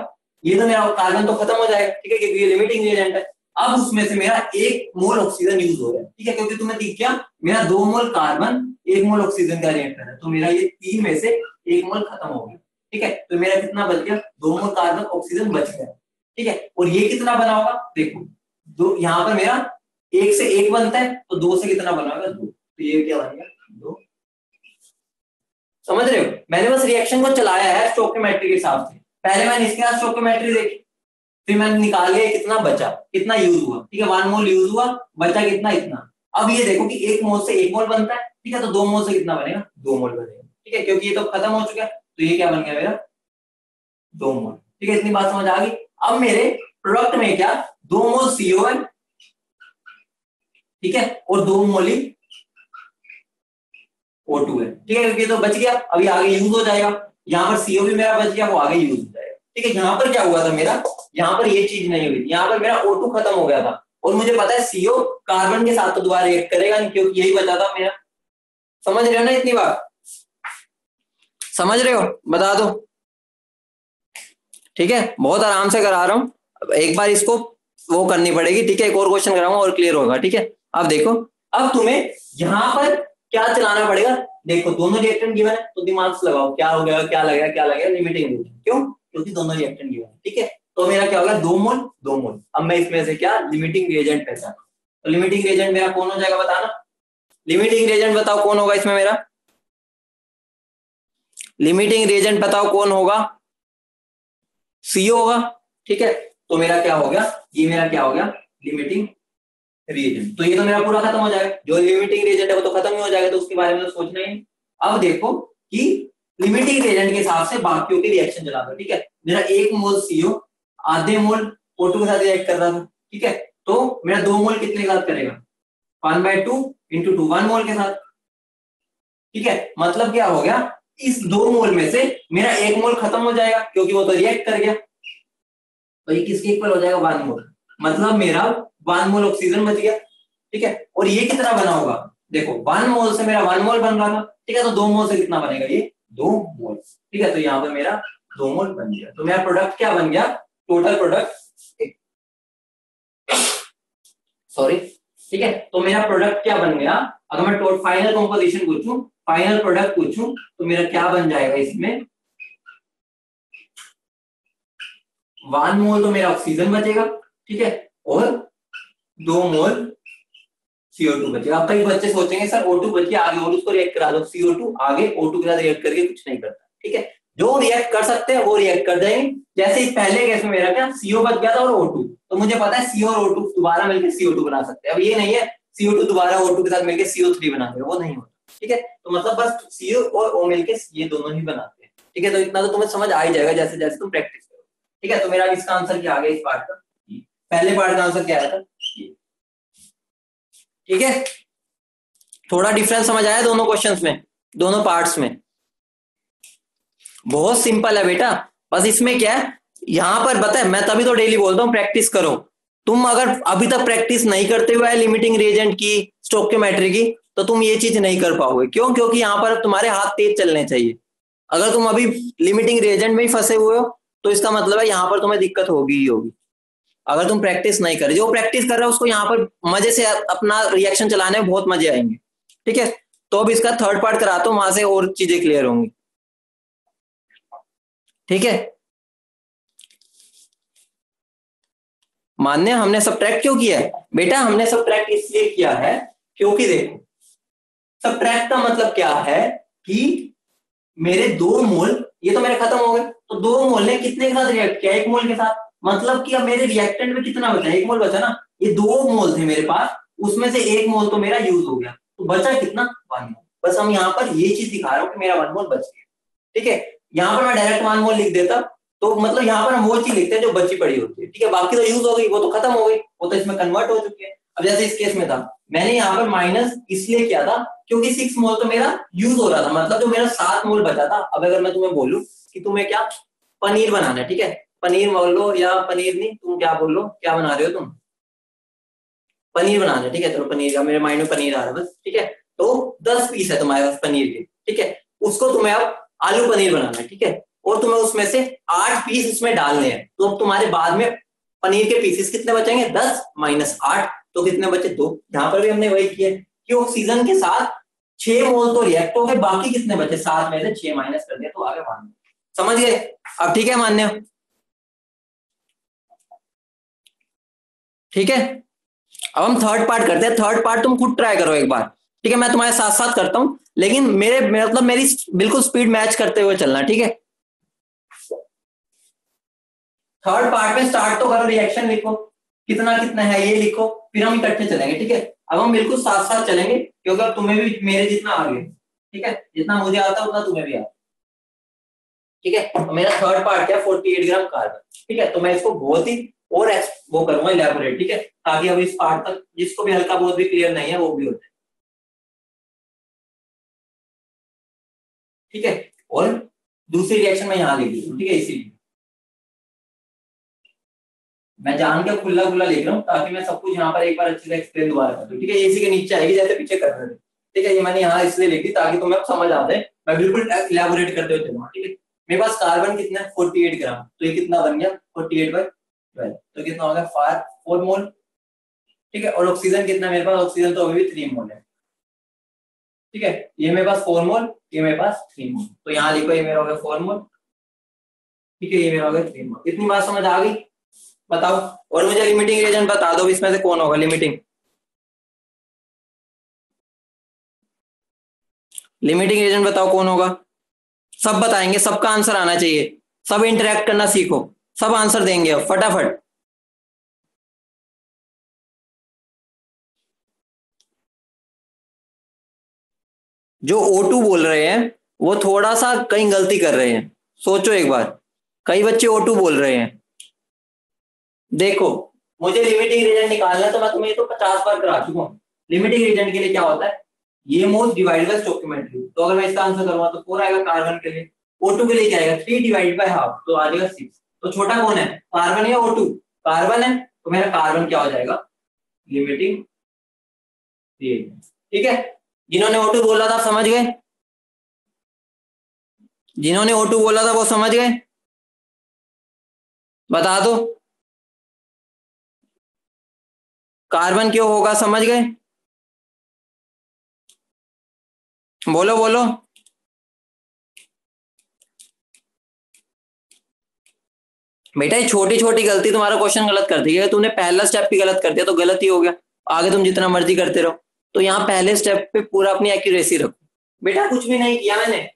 ये तो मेरा कार्बन तो खत्म हो जाएगा, ठीक है, क्योंकि ये लिमिटिंग रिएजेंट है। अब उसमें से मेरा 1 मोल ऑक्सीजन यूज हो रहा है, ठीक है, क्योंकि तुम्हें दिख गया मेरा 2 मोल कार्बन 1 मोल ऑक्सीजन का रिएक्ट कर रहा है, तो मेरा ये 3 में से 1 मोल खत्म हो गया, ठीक है, तो मेरा कितना बच गया 2 मोल कार्बन ऑक्सीजन बच गया, ठीक है। और ये कितना बना होगा देखो, दो यहाँ पर मेरा 1 से 1 बनता है, तो 2 से कितना बना होगा 2, तो ये क्या बन गया 2, समझ रहे हो। मैंने बस रिएक्शन को चलाया है स्टोइकियोमेट्री के हिसाब से, पहले मैंने इसके साथ स्टोइकियोमेट्री देखी, फिर मैंने निकाल लिया कितना बचा, कितना यूज हुआ, ठीक है, 1 मोल यूज हुआ, बचा कितना इतना। अब ये देखो कि 1 मोल से 1 मोल बनता है, ठीक है, तो 2 मोल से कितना बनेगा 2 मोल बनेगा, ठीक है, क्योंकि ये तो खत्म हो चुका है, तो ये क्या बन गया मेरा 2 मोल, ठीक है, इतनी बात समझ आ गई। अब मेरे प्रोडक्ट में क्या 2 मोल CO है, ठीक है, और 2 मोल ही O2 है, ठीक है, क्योंकि तो बच गया, अभी आगे यूज हो जाएगा, यहाँ पर CO भी मेरा बच गया, वो आगे यूज हो जाएगा, ठीक है। यहाँ पर क्या हुआ था मेरा, यहाँ पर ये चीज नहीं हुई, यहाँ पर मेरा O2 खत्म हो गया था, और मुझे पता है CO कार्बन के साथ तो दोबारा रिएक्ट करेगा नहीं, क्योंकि यही बचा था मेरा, समझ रहे हो ना, इतनी बात समझ रहे हो, बता दो, ठीक है, बहुत आराम से करा रहा हूं, एक बार इसको वो करनी पड़ेगी, ठीक है, एक और क्वेश्चन कराऊंगा और क्लियर होगा, ठीक है। अब देखो, अब तुम्हें यहाँ पर क्या चलाना पड़ेगा, देखो दोनों रिएक्टेंट गिवन है, तो दिमाग से लगाओ क्या हो गया, क्या लगेगा, क्या लगेगा, लिमिटिंग रिएक्टेंट, क्यों, क्योंकि दोनों रिएक्टेंट गिवन है, ठीक है। तो मेरा क्या होगा 2 मोल 2 मोल, अब मैं इसमें से क्या लिमिटिंग रिएजेंट पहचान, तो लिमिटिंग रिएजेंट मेरा कौन हो जाएगा बताना, लिमिटिंग रिएजेंट बताओ कौन होगा इसमें मेरा, लिमिटिंग रिएजेंट बताओ कौन होगा, CO होगा, ठीक है। तो मेरा क्या हो गया, ये मेरा क्या हो गया लिमिटिंग रिएजेंट। तो ये तो मेरा पूरा खत्म हो जाएगा, जो लिमिटिंग रिएजेंट है वो तो खत्म ही हो जाएगा, तो उसके बारे में तो सोचना ही नहीं। अब देखो कि लिमिटिंग रिएजेंट के हिसाब से बाकियों के रिएक्शन चला दो, ठीक है। मेरा 1 मोल CO आधे मोल O2 के साथ रिएक्ट कर रहा था, ठीक है। तो मेरा 2 मोल कितने के साथ करेगा, 1/2 × 2, 1 मोल के साथ, ठीक है। मतलब क्या हो गया, इस 2 मोल में से मेरा 1 मोल खत्म हो जाएगा क्योंकि वो तो रिएक्ट कर गया, तो ये किसके इक्वल हो जाएगा, 1 मोल। मतलब मेरा 1 मोल ऑक्सीजन बच गया, ठीक है। और ये कितना बना होगा, देखो 1 मोल से मेरा 1 मोल बन रहा था, ठीक है। तो 2 मोल से कितना बनेगा, ये 2 मोल, ठीक है। तो यहाँ पे मेरा 2 मोल बन गया। तो मेरा प्रोडक्ट क्या बन गया, टोटल प्रोडक्ट, सॉरी, ठीक है। तो मेरा प्रोडक्ट क्या बन गया, अगर मैं फाइनल कंपोजिशन पूछूं, फाइनल प्रोडक्ट पूछूं, तो मेरा क्या बन जाएगा, इसमें 1 मोल तो मेरा ऑक्सीजन बचेगा, ठीक है, और 2 मोल CO2 बचेगा। अब कई बच्चे सोचेंगे सर O2 बच गया, आगे और उसको रिएक्ट करा दो, CO2 आगे O2 के साथ रिएक्ट करके कुछ नहीं करता, ठीक है। जो रिएक्ट कर सकते हैं वो रिएक्ट कर जाएंगे। जैसे इस पहले केस में मेरा क्या CO बच गया था और O2, तो मुझे पता है CO और O2 दोबारा मिलकर CO2 बना सकते हैं। अब ये नहीं है CO2 दोबारा O2 के साथ मिलकर CO3 बना देगा, वो नहीं होता, ठीक है। तो मतलब बस CO और O मिलकर ये दोनों ही बनाते हैं, ठीक है। तो इतना तो तुम्हें समझ आ ही जाएगा जैसे जैसे तुम प्रैक्टिस करो, ठीक है। तो मेरा इसका आंसर क्या आ गया, इस पार्ट का, पहले पार्ट का आंसर क्या आया था, ठीक है। थोड़ा डिफरेंस समझ आया दोनों क्वेश्चंस में, दोनों पार्ट्स में, बहुत सिंपल है बेटा। बस इसमें क्या है, यहां पर बताए, मैं तभी तो डेली बोलता हूं प्रैक्टिस करो। तुम अगर अभी तक प्रैक्टिस नहीं करते हुए लिमिटिंग रिएजेंट की, स्टोइकियोमेट्री की, तो तुम ये चीज नहीं कर पाओगे। क्यों, क्योंकि यहां पर तुम्हारे हाथ तेज चलने चाहिए। अगर तुम अभी लिमिटिंग रिएजेंट में ही फंसे हुए हो, तो इसका मतलब है यहां पर तुम्हें दिक्कत होगी ही होगी। अगर तुम प्रैक्टिस नहीं करे, जो प्रैक्टिस कर रहे हो उसको यहाँ पर मजे से अपना रिएक्शन चलाने में बहुत मजे आएंगे, ठीक है। तो अब इसका थर्ड पार्ट कराता हूं, वहां से और चीजें क्लियर होंगी, ठीक है। मान्य, हमने सबट्रैक्ट क्यों किया है बेटा, हमने सबट्रैक्ट इसलिए किया है क्योंकि देखो, सबट्रैक्ट का मतलब क्या है कि मेरे 2 मोल ये तो मेरे खत्म हो गए, तो 2 मोल ने कितने के साथ रिएक्ट किया, 1 मोल के साथ। मतलब कि अब मेरे रिएक्टेंट में कितना बचा, 1 मोल बचा ना। ये 2 मोल थे मेरे पास, उसमें से 1 मोल तो मेरा यूज हो गया, तो बचा कितना, 1 मोल। बस हम यहाँ पर ये चीज दिखा रहा हूँ कि मेरा 1 मोल बच गया, ठीक है। यहाँ पर मैं डायरेक्ट 1 मोल लिख देता, तो मतलब यहाँ पर हम वो चीज लिखते हैं जो बची पड़ी होती है, ठीक है। बाकी तो यूज हो गई, वो तो खत्म हो गई, वो तो इसमें कन्वर्ट हो चुकी है। अब जैसे इस केस में था, मैंने यहाँ पर माइनस इसलिए किया था क्योंकि 6 मोल तो मेरा यूज हो रहा था, मतलब जो मेरा 7 मोल बचा था। अब अगर मैं तुम्हें बोलूं कि तुम्हें क्या पनीर बनाना है, ठीक है, पनीर बोल लो, या पनीर नहीं, तुम क्या बोल लो, क्या बना रहे हो तुम, पनीर बनाना है, ठीक है। चलो पनीर का मेरे माइंड में पनीर आ रहा है बस, ठीक है। तो 10 पीस है तुम्हारे पास पनीर के, ठीक है। उसको तुम्हें अब आलू पनीर बनाना है, ठीक है, और तुम्हें उसमें से 8 पीस इसमें डालने हैं। तो अब तुम्हारे बाद में पनीर के पीसेस कितने बचेंगे, 10 माइनस 8, तो कितने बचे, 2। यहाँ पर भी हमने वही किया कि ऑक्सीजन के साथ 6 मोल तो रिएक्ट हो गए, बाकी कितने बचे, 7 में से 6 माइनस कर दिया तो आगे 1। समझ गए, अब ठीक है मान्य, ठीक है। अब हम थर्ड पार्ट करते हैं। थर्ड पार्ट तुम खुद ट्राई करो एक बार, ठीक है। मैं तुम्हारे साथ साथ करता हूं, लेकिन मेरे मतलब मेरी बिल्कुल स्पीड मैच करते हुए चलना, ठीक है। थर्ड पार्ट में स्टार्ट तो करो, रिएक्शन लिखो, कितना कितना है ये लिखो, फिर हम इकट्ठे चलेंगे, ठीक है। अब हम बिल्कुल साथ साथ चलेंगे, क्योंकि अब तुम्हें भी मेरे जितना आ गया, ठीक है। जितना मुझे आता है उतना तुम्हें भी आता, ठीक है। तो मेरा थर्ड पार्ट क्या, 48 ग्राम कार्बन, ठीक है। तो मैं इसको बहुत ही और वो करूंगा इलेबोरेट, ठीक है, ताकि अब इस पार्ट तक जिसको भी हल्का बहुत भी क्लियर नहीं है वो भी हो जाए, ठीक है। और दूसरी रिएक्शन में यहाँ लिख दी, ठीक है। इसीलिए मैं जान के खुला खुला लिख रहा हूँ, ताकि मैं सब कुछ यहाँ पर एक बार अच्छे से एक्सप्लेन दोबारा कर दूं, ठीक है। इसी के नीचे आएगी जैसे पीछे कर रहे थे, ठीक है। ये मैंने यहाँ इसलिए लिख दी ताकि तुम्हें समझ आ जाए, मैं बिल्कुल इलेबोरेट करते हुए चलूंगा, ठीक है। मेरे पास कार्बन कितना है, 48 ग्राम, तो ये कितना बन गया, 48/12, तो कितना हो गया, 4 मोल, ठीक है। और ऑक्सीजन कितना मेरे पास, ऑक्सीजन तो अभी भी 3 मोल है, ठीक है। ये मेरे पास 4 मोल, ये मेरे पास 3 मोल, तो यहाँ लिखो ये मेरा हो गया 4 मोल, ठीक है। ये मेरा हो गया 3 मोल। इतनी बात समझ आ गई, बताओ। और मुझे लिमिटिंग रिएजेंट बता दो, इसमें से कौन होगा लिमिटिंग, लिमिटिंग रिएजेंट बताओ कौन होगा। सब बताएंगे, सबका आंसर आना चाहिए, सब इंटरेक्ट करना सीखो, सब आंसर देंगे अब फटाफट। जो O2 बोल रहे हैं वो थोड़ा सा कहीं गलती कर रहे हैं। सोचो एक बार, कई बच्चे O2 बोल रहे हैं। देखो, मुझे लिमिटिंग रीजन निकालना है तो मैं तुम्हें तो 50 बार करा चुका हूँ। लिमिटिंग रीजन के लिए क्या होता है, ये मोल डिवाइड बाय स्टोइकियोमेट्री। तो अगर मैं इसका आंसर करूंगा तो 4 आएगा कार्बन के लिए। O2 के लिए क्या आएगा, 3 डिवाइड बाय हाफ, तो आ जाएगा 6। तो छोटा कौन है, कार्बन या O2? कार्बन है, तो मेरा कार्बन क्या हो जाएगा, लिमिटिंग रीजन। ठीक है, जिन्होंने O2 बोला था समझ गए, जिन्होंने O2 बोला था वो समझ गए, बता दो। कार्बन क्यों होगा, समझ गए, बोलो बोलो। बेटा ये छोटी छोटी गलती तुम्हारा क्वेश्चन गलत कर दी है। तुमने पहला स्टेप भी गलत कर दिया तो गलत ही हो गया, आगे तुम जितना मर्जी करते रहो। तो यहाँ पहले स्टेप पे पूरा अपनी एक्यूरेसी रखो। बेटा कुछ भी नहीं किया मैंने,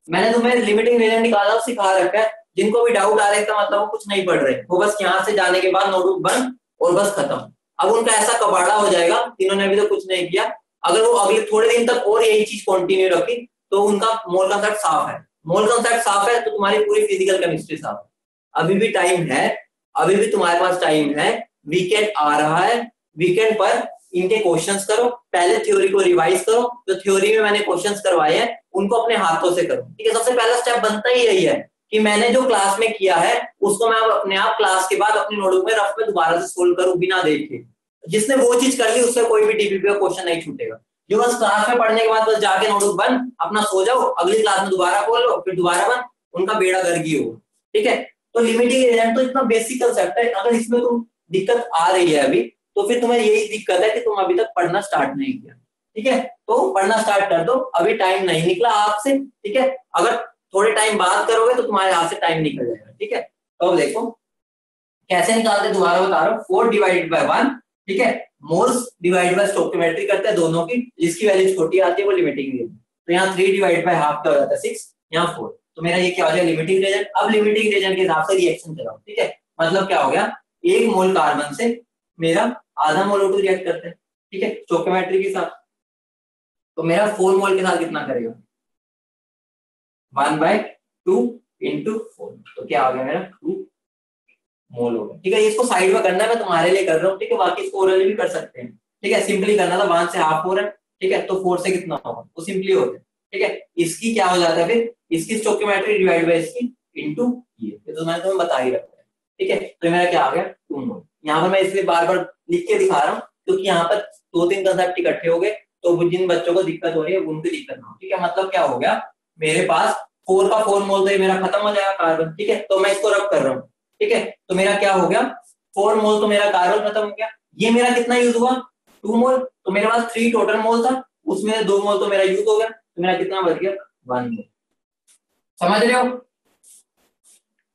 मैंने तुम्हें लिमिटिंग रीजन निकालना सिखा रखा है। जिनको भी डाउट आ रहा है इसका मतलब वो कुछ नहीं पढ़ रहे, वो बस यहाँ से जाने के बाद नोटबुक बंद और बस खत्म। अब उनका ऐसा कबाड़ा हो जाएगा, जिन्होंने अभी तो कुछ नहीं किया, अगर वो अगले थोड़े दिन तक और यही चीज कंटिन्यू रखी तो उनका मोल कंसेप्ट साफ है। मोल कंसेप्ट साफ है तो तुम्हारी पूरी फिजिकल केमिस्ट्री साफ है। अभी भी टाइम है, अभी भी तुम्हारे पास टाइम है। वीकेंड आ रहा है, वीकेंड पर इनके क्वेश्चंस करो, पहले थ्योरी को रिवाइज करो। जो थ्योरी में मैंने क्वेश्चंस करवाए हैं उनको अपने हाथों से करो। ठीक है, सबसे पहला स्टेप बनता ही यही है कि मैंने जो क्लास में किया है उसको मैं अपने आप क्लास के बाद अपनी नोटबुक में रफ में दोबारा से सोल्व करूं बिना देखे। जिसने वो चीज कर ली उससे कोई भी टीपीपी का क्वेश्चन नहीं छूटेगा। जो बस क्लास में पढ़ने के बाद बस जाके नोटबुक बंद, अपना सो जाओ, अगली क्लास में दोबारा खोल लो, फिर दोबारा बंद, उनका बेड़ा गर्क ही होगा। ठीक है, तो लिमिटिंग एजेंट तो इतना बेसिक कंसेप्ट है, अगर इसमें तुम दिक्कत आ रही है अभी तो फिर तुम्हें यही दिक्कत है कि तुम अभी तक पढ़ना स्टार्ट नहीं किया। ठीक है, तो पढ़ना स्टार्ट कर दो, अभी टाइम नहीं निकला हाथ से। ठीक है, अगर थोड़े टाइम बाद करोगे तो तुम्हारे हाथ से टाइम निकल जाएगा। ठीक है, तो अब देखो कैसे निकालते, दोबारा बता रहा हूँ। 4 डिवाइडेड बाय 1, ठीक है, मोल्स डिवाइड बाय स्टोइकियोमेट्री करते हैं दोनों की, जिसकी वैल्यू छोटी आती है वो लिमिटिंग रीजन। तो यहाँ 3 डिवाइड बाय हाफ का हो जाता है 6, यहाँ 4, तो मेरा ये क्या हो जाएगा, लिमिटिंग रीजन। अब लिमिटिंग रीजन के हिसाब से रिएक्शन चलाओ। ठीक है, मतलब क्या हो गया, 1 मोल कार्बन से मेरा आधा मोल O2 रिएक्ट करते हैं। ठीक है, स्टोइकियोमेट्री के साथ, तो मेरा 4 मोल के साथ कितना करेगा, 1/2 इंटू 4, तो क्या आ गया मेरा 2 मोल हो गया। ठीक है, इसको साइड में करना है, मैं तुम्हारे लिए कर रहा हूँ। ठीक है, बाकी इसको ओरली भी कर सकते हैं। ठीक है, सिंपली करना था, 1 से हाफ 4 है। ठीक है, तो 4 से कितना होगा, वो सिंपली हो गया। ठीक है, इसकी क्या हो जाता है फिर, इसकी स्टोइकियोमेट्री डिवाइड बाय इसकी इनटू ये तो मैंने तुम्हें बता ही रखा है। ठीक है, तो मेरा क्या आ गया 2 मोल। यहाँ पर मैं इसलिए बार बार लिख के दिखा रहा हूँ क्योंकि यहाँ पर 2-3 कंसेप्ट इकट्ठे हो गए, तो जिन बच्चों को दिक्कत हो रही है उनकी दिक्कत ना हो। ठीक है, मतलब क्या हो गया, मेरे पास 4 का 4 मोल तो ये मेरा खत्म हो जाएगा कार्बन। ठीक है, तो मैं इसको रब कर रहा हूँ। ठीक है, तो मेरा क्या हो गया, 4 मोल तो मेरा कार्बन खत्म हो गया। ये मेरा कितना यूज हुआ, 2 मोल, तो मेरे पास 3 टोटल मोल था, उसमें 2 मोल तो मेरा यूज हो गया, तो मेरा कितना बच गया 1 मोल। समझ रहे हो,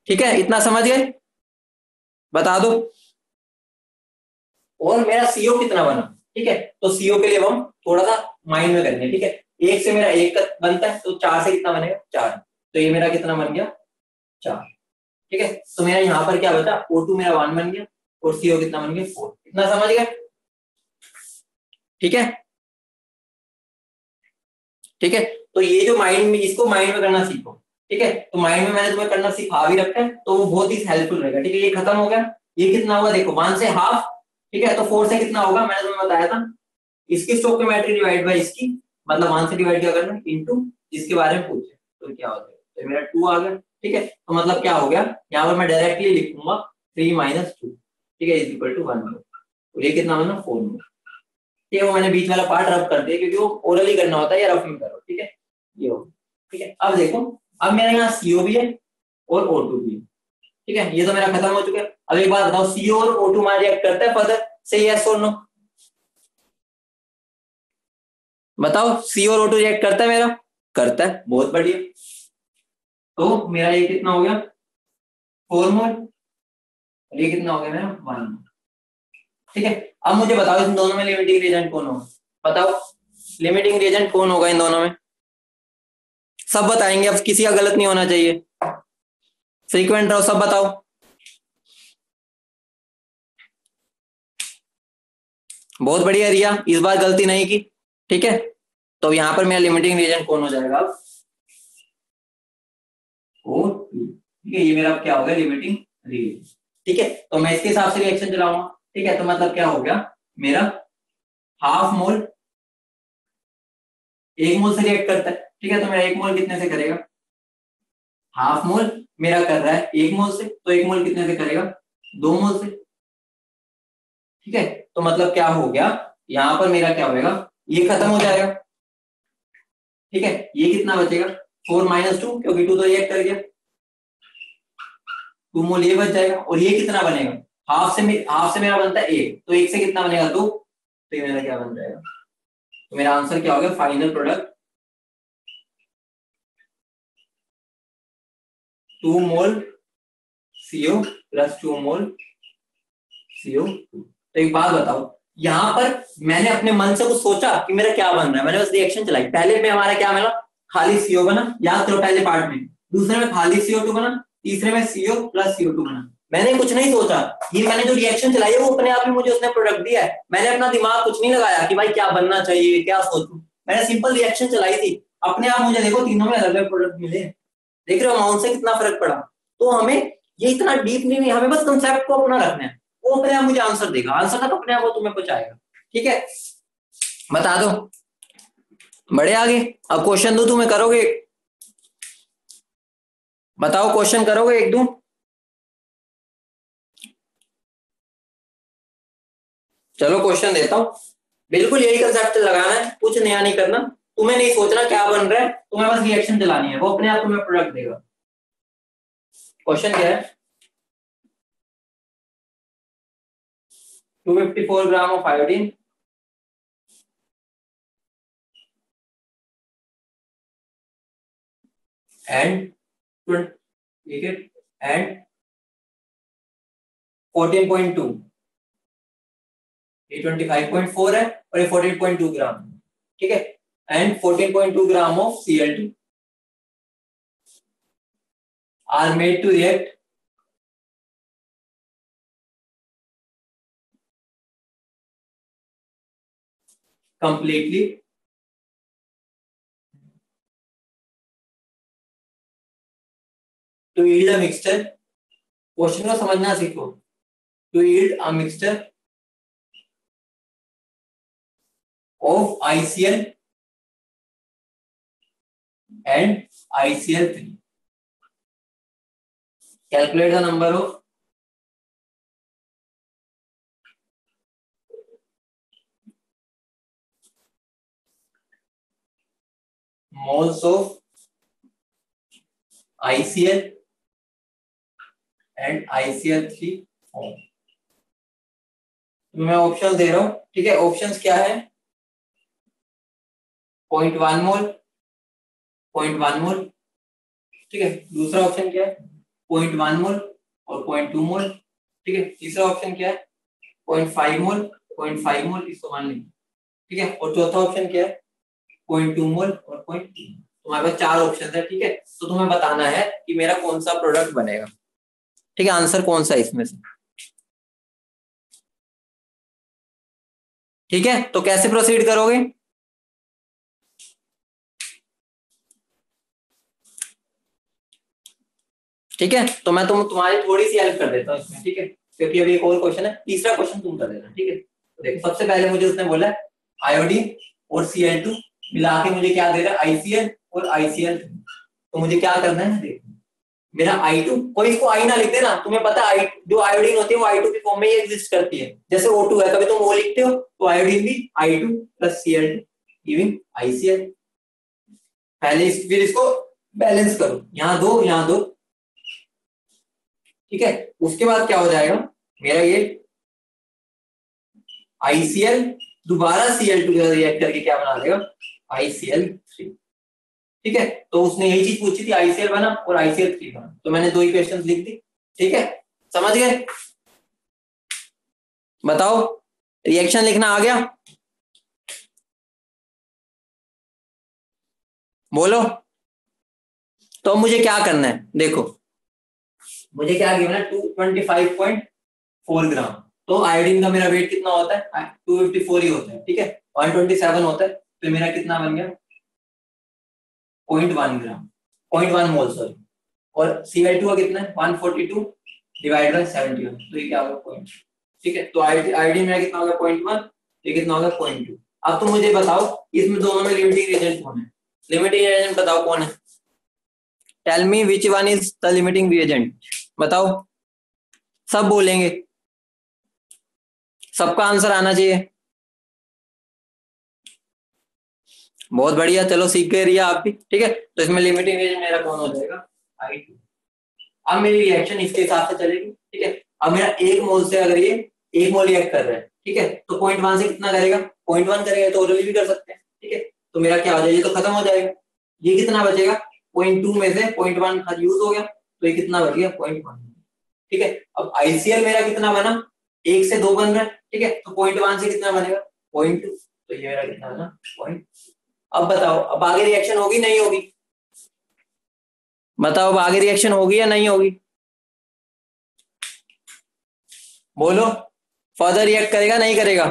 ठीक है, इतना समझ गए, बता दो। और मेरा सीओ कितना बना, ठीक है, तो सीओ के लिए हम थोड़ा सा माइंड में करेंगे। ठीक है, 1 से मेरा 1 का बनता है, तो 4 से कितना बनेगा 4, तो ये मेरा कितना बन गया 4। ठीक है, तो मेरा यहाँ पर क्या बचा, O2 मेरा 1 बन गया और CO कितना बन गया 4। इतना समझ गए, ठीक है। ठीक है, तो ये जो माइंड में, इसको माइंड में करना सीखो। ठीक है, तो माइंड में मैंने तुम्हें करना सिखा भी रखा है, तो वो बहुत ही हेल्पफुल रहेगा। ठीक है, ये खत्म हो गया, ये कितना होगा देखो 1 से हाफ। ठीक है, तो 4 से कितना होगा, मैंने तुम्हें बताया था, इसकी स्टोइकियोमेट्री डिवाइड बाय इसकी, मतलब 1 से डिवाइड क्या करना इनटू जिसके बारे में पूछे, तो क्या हो जाएगा, तो मेरा 2 आ गया। ठीक है, तो मतलब क्या हो गया, यहाँ पर मैं डायरेक्टली लिखूंगा 3 - 2, ठीक है, इज इक्वल टू 1 मोल। और ये कितना बना 4 मोल। ठीक है, वो मैंने बीच वाला पार्ट रफ कर दिया क्योंकि वो ओरली करना होता है या रफ में करो। ठीक है, ये हो, ठीक है। अब देखो, अब मेरे यहाँ CO भी है और O2 भी है। ठीक है, ये तो मेरा खत्म हो चुका है। अब एक बात बताओ, CO और O2 हमारा रिएक्ट करता है फर्दर से, यस और नो, बताओ। CO और O2 रिएक्ट करता है मेरा, करता है, बहुत बढ़िया। तो मेरा ये कितना हो गया 4 मोल, और ये कितना हो गया मेरा 1 मोल। ठीक है, अब मुझे बताओ इन दोनों में लिमिटिंग रिएजेंट कौन होगा, बताओ लिमिटिंग रिएजेंट कौन होगा इन दोनों में, सब बताएंगे, अब किसी का गलत नहीं होना चाहिए, फ्रीक्वेंट रहो, सब बताओ। बहुत बढ़िया रिया, इस बार गलती नहीं की। ठीक है, तो यहाँ पर मेरा लिमिटिंग रिएजेंट कौन हो जाएगा अब? O2। ठीक है, ये मेरा क्या हो गया लिमिटिंग रिएजेंट। ठीक है, तो मैं इसके हिसाब से रिएक्शन चलाऊंगा। ठीक है, तो मतलब क्या हो गया मेरा हाफ मोल 1 मोल से रिएक्ट करता है। ठीक है, तो मेरा 1 मोल कितने से करेगा? हाफ मोल मेरा कर रहा है 1 मोल से, तो 1 मोल कितने से करेगा? 2 मोल से। ठीक है, तो मतलब क्या हो गया यहाँ पर मेरा क्या होगा, ये खत्म हो जाएगा। ठीक है, ये कितना बचेगा? 4 - 2, क्योंकि 2 तो रिएक्ट कर गया, 2 मोल ये बच जाएगा। और ये कितना बनेगा? हाफ से मेरा बनता है 1, तो 1 से कितना बनेगा? 2। तो ये मेरा क्या बन जाएगा? तो मेरा आंसर क्या हो गया? फाइनल प्रोडक्ट 2 मोल CO प्लस 2 मोल CO2। तो एक बात बताओ, यहाँ पर मैंने अपने मन से कुछ सोचा कि मेरा क्या बन रहा है, मैंने बस रिएक्शन चलाई। पहले में हमारा क्या मिला? खाली CO बना, याद करो पहले पार्ट में। दूसरे में खाली CO2 बना, तीसरे में CO प्लस CO2 बना। मैंने कुछ नहीं सोचा, ये मैंने जो रिएक्शन चलाई है वो अपने आप ही मुझे उसने प्रोडक्ट दिया है। मैंने अपना दिमाग कुछ नहीं लगाया कि भाई क्या बनना चाहिए, क्या सोचूं। मैंने सिंपल रिएक्शन चलाई थी, अपने आप मुझे देखो तीनों में अलग अलग प्रोडक्ट मिले। देख रहे हो अमाउंट से कितना फर्क पड़ा। तो हमें ये इतना डीप नहीं, हमें बस कंसेप्ट को अपना रखना है, वो अपने आप मुझे आंसर देगा। आंसर तक अपने आप वो तुम्हें पहुंचाएगा। ठीक है, बता दो, बड़े आगे। अब क्वेश्चन दो, तुम्हें करोगे? बताओ क्वेश्चन करोगे? 1-2 चलो क्वेश्चन देता हूं। बिल्कुल यही कंसेप्ट लगाना है, कुछ नया नहीं करना। तुम्हें नहीं सोचना क्या बन रहा है, तुम्हें बस रिएक्शन चलानी है, वो अपने आप तुम्हें प्रोडक्ट देगा। क्वेश्चन क्या है? 254 ग्राम ऑफ आयोडीन एंड 14.2, ये 25.4 है और ये 14.2 ग्राम। ठीक है, एंड 14.2 ग्राम of Cl2 are made to react completely to yield a mixture। क्वेश्चन को समझना सीखो। to yield a mixture of ICl and ICl3, calculate the number of moles of ICl and ICl3 form। मैं ऑप्शन दे रहा हूं। ठीक है, ऑप्शंस क्या है? 0.1 मोल, 0.1 मोल। ठीक है, दूसरा ऑप्शन क्या है? 0.1 मोल और 0.2 मोल। ठीक है, तीसरा ऑप्शन क्या है? 0.5 मोल, 0.5 मोल, इसको मान लेंगे। ठीक है, और चौथा ऑप्शन क्या है? 0.2 मोल और 0.2। तुम्हारे पास 4 ऑप्शन है। ठीक है, तो तुम्हें बताना है कि मेरा कौन सा प्रोडक्ट बनेगा। ठीक है, आंसर कौन सा है इसमें से। ठीक है, तो कैसे प्रोसीड करोगे? ठीक है, तो मैं तुम्हारी थोड़ी सी हेल्प कर देता हूँ इसमें। ठीक है, क्योंकि अभी एक और क्वेश्चन है, तीसरा क्वेश्चन तुम कर देना। ठीक है, तो देखो सबसे पहले मुझे उसने बोला आयोडीन और Cl2 मिला के मुझे क्या दे रहा है? ICl और ICl। तो मुझे क्या करना है? देखो मेरा I2, कोई इसको I ना लिखते ना, तुम्हें पता है जो आयोडीन होती है वो I2 की फॉर्म में ही एग्जिस्ट करती है। जैसे O2 है, कभी तुम O लिखते हो तो आयोडीन भी I2 plus Cl2 giving ICl। पहले फिर इसको बैलेंस करो, यहाँ दो यहाँ दो। ठीक है, उसके बाद क्या हो जाएगा मेरा? ये ICl दोबारा Cl2 रिएक्ट करके क्या बना देगा? ICl3। ठीक है, तो उसने यही चीज पूछी थी, ICl बना और ICl3 बना, तो मैंने 2 इक्वेशंस लिख दी। ठीक है, समझ गए? बताओ, रिएक्शन लिखना आ गया? बोलो। तो मुझे क्या करना है? देखो मुझे क्या गिवन है? 225.4 ग्राम। तो आयोडीन का मेरा वेट कितना होता है? 254 ही होता है। ठीक है, 127 होता है। तो मेरा कितना बन गया 0.1 ग्राम 0.1 मोल सॉरी। और Cl2 का कितना है 142 डिवाइड बाय 71, तो ये क्या होगा पॉइंट। ठीक है, तो आईडी मेरा कितना होगा 0.1, ये कितना होगा 0.2। अब तुम मुझे बताओ इसमें दोनों में लिमिटिंग रिएजेंट कौन है, लिमिटिंग रिएजेंट बताओ कौन है, tell me which one is the limiting reagent, बताओ। सब बोलेंगे, सबका आंसर आना चाहिए। बहुत बढ़िया, चलो सीख गए रिया आप भी। ठीक है, तो इसमें लिमिटिंग रिएजेंट मेरा कौन हो जाएगा I2। अब मेरी रिएक्शन इसके हिसाब से चलेगी। ठीक है, अब मेरा 1 मोल से अगर ये 1 मोल रिएक्ट कर रहा है, ठीक है, तो 0.1 से कितना करेगा 0.1 करेगा, तो ओरली भी कर सकते हैं। ठीक है, तो मेरा क्या हो जाएगा, ये तो खत्म हो जाएगा, ये कितना बचेगा 0.2 में से 0.1 यूज हो गया, तो ये कितना बच गया 0.1। ठीक है, अब ICL मेरा कितना बना 1 से 2 बन रहा है। ठीक है, तो 0.1 से कितना बनेगा 0.2, तो ये मेरा कितना बना 0. अब बताओ अब आगे रिएक्शन होगी नहीं होगी, बताओ अब आगे रिएक्शन होगी या नहीं होगी, बोलो। फर्दर रिएक्ट करेगा नहीं करेगा,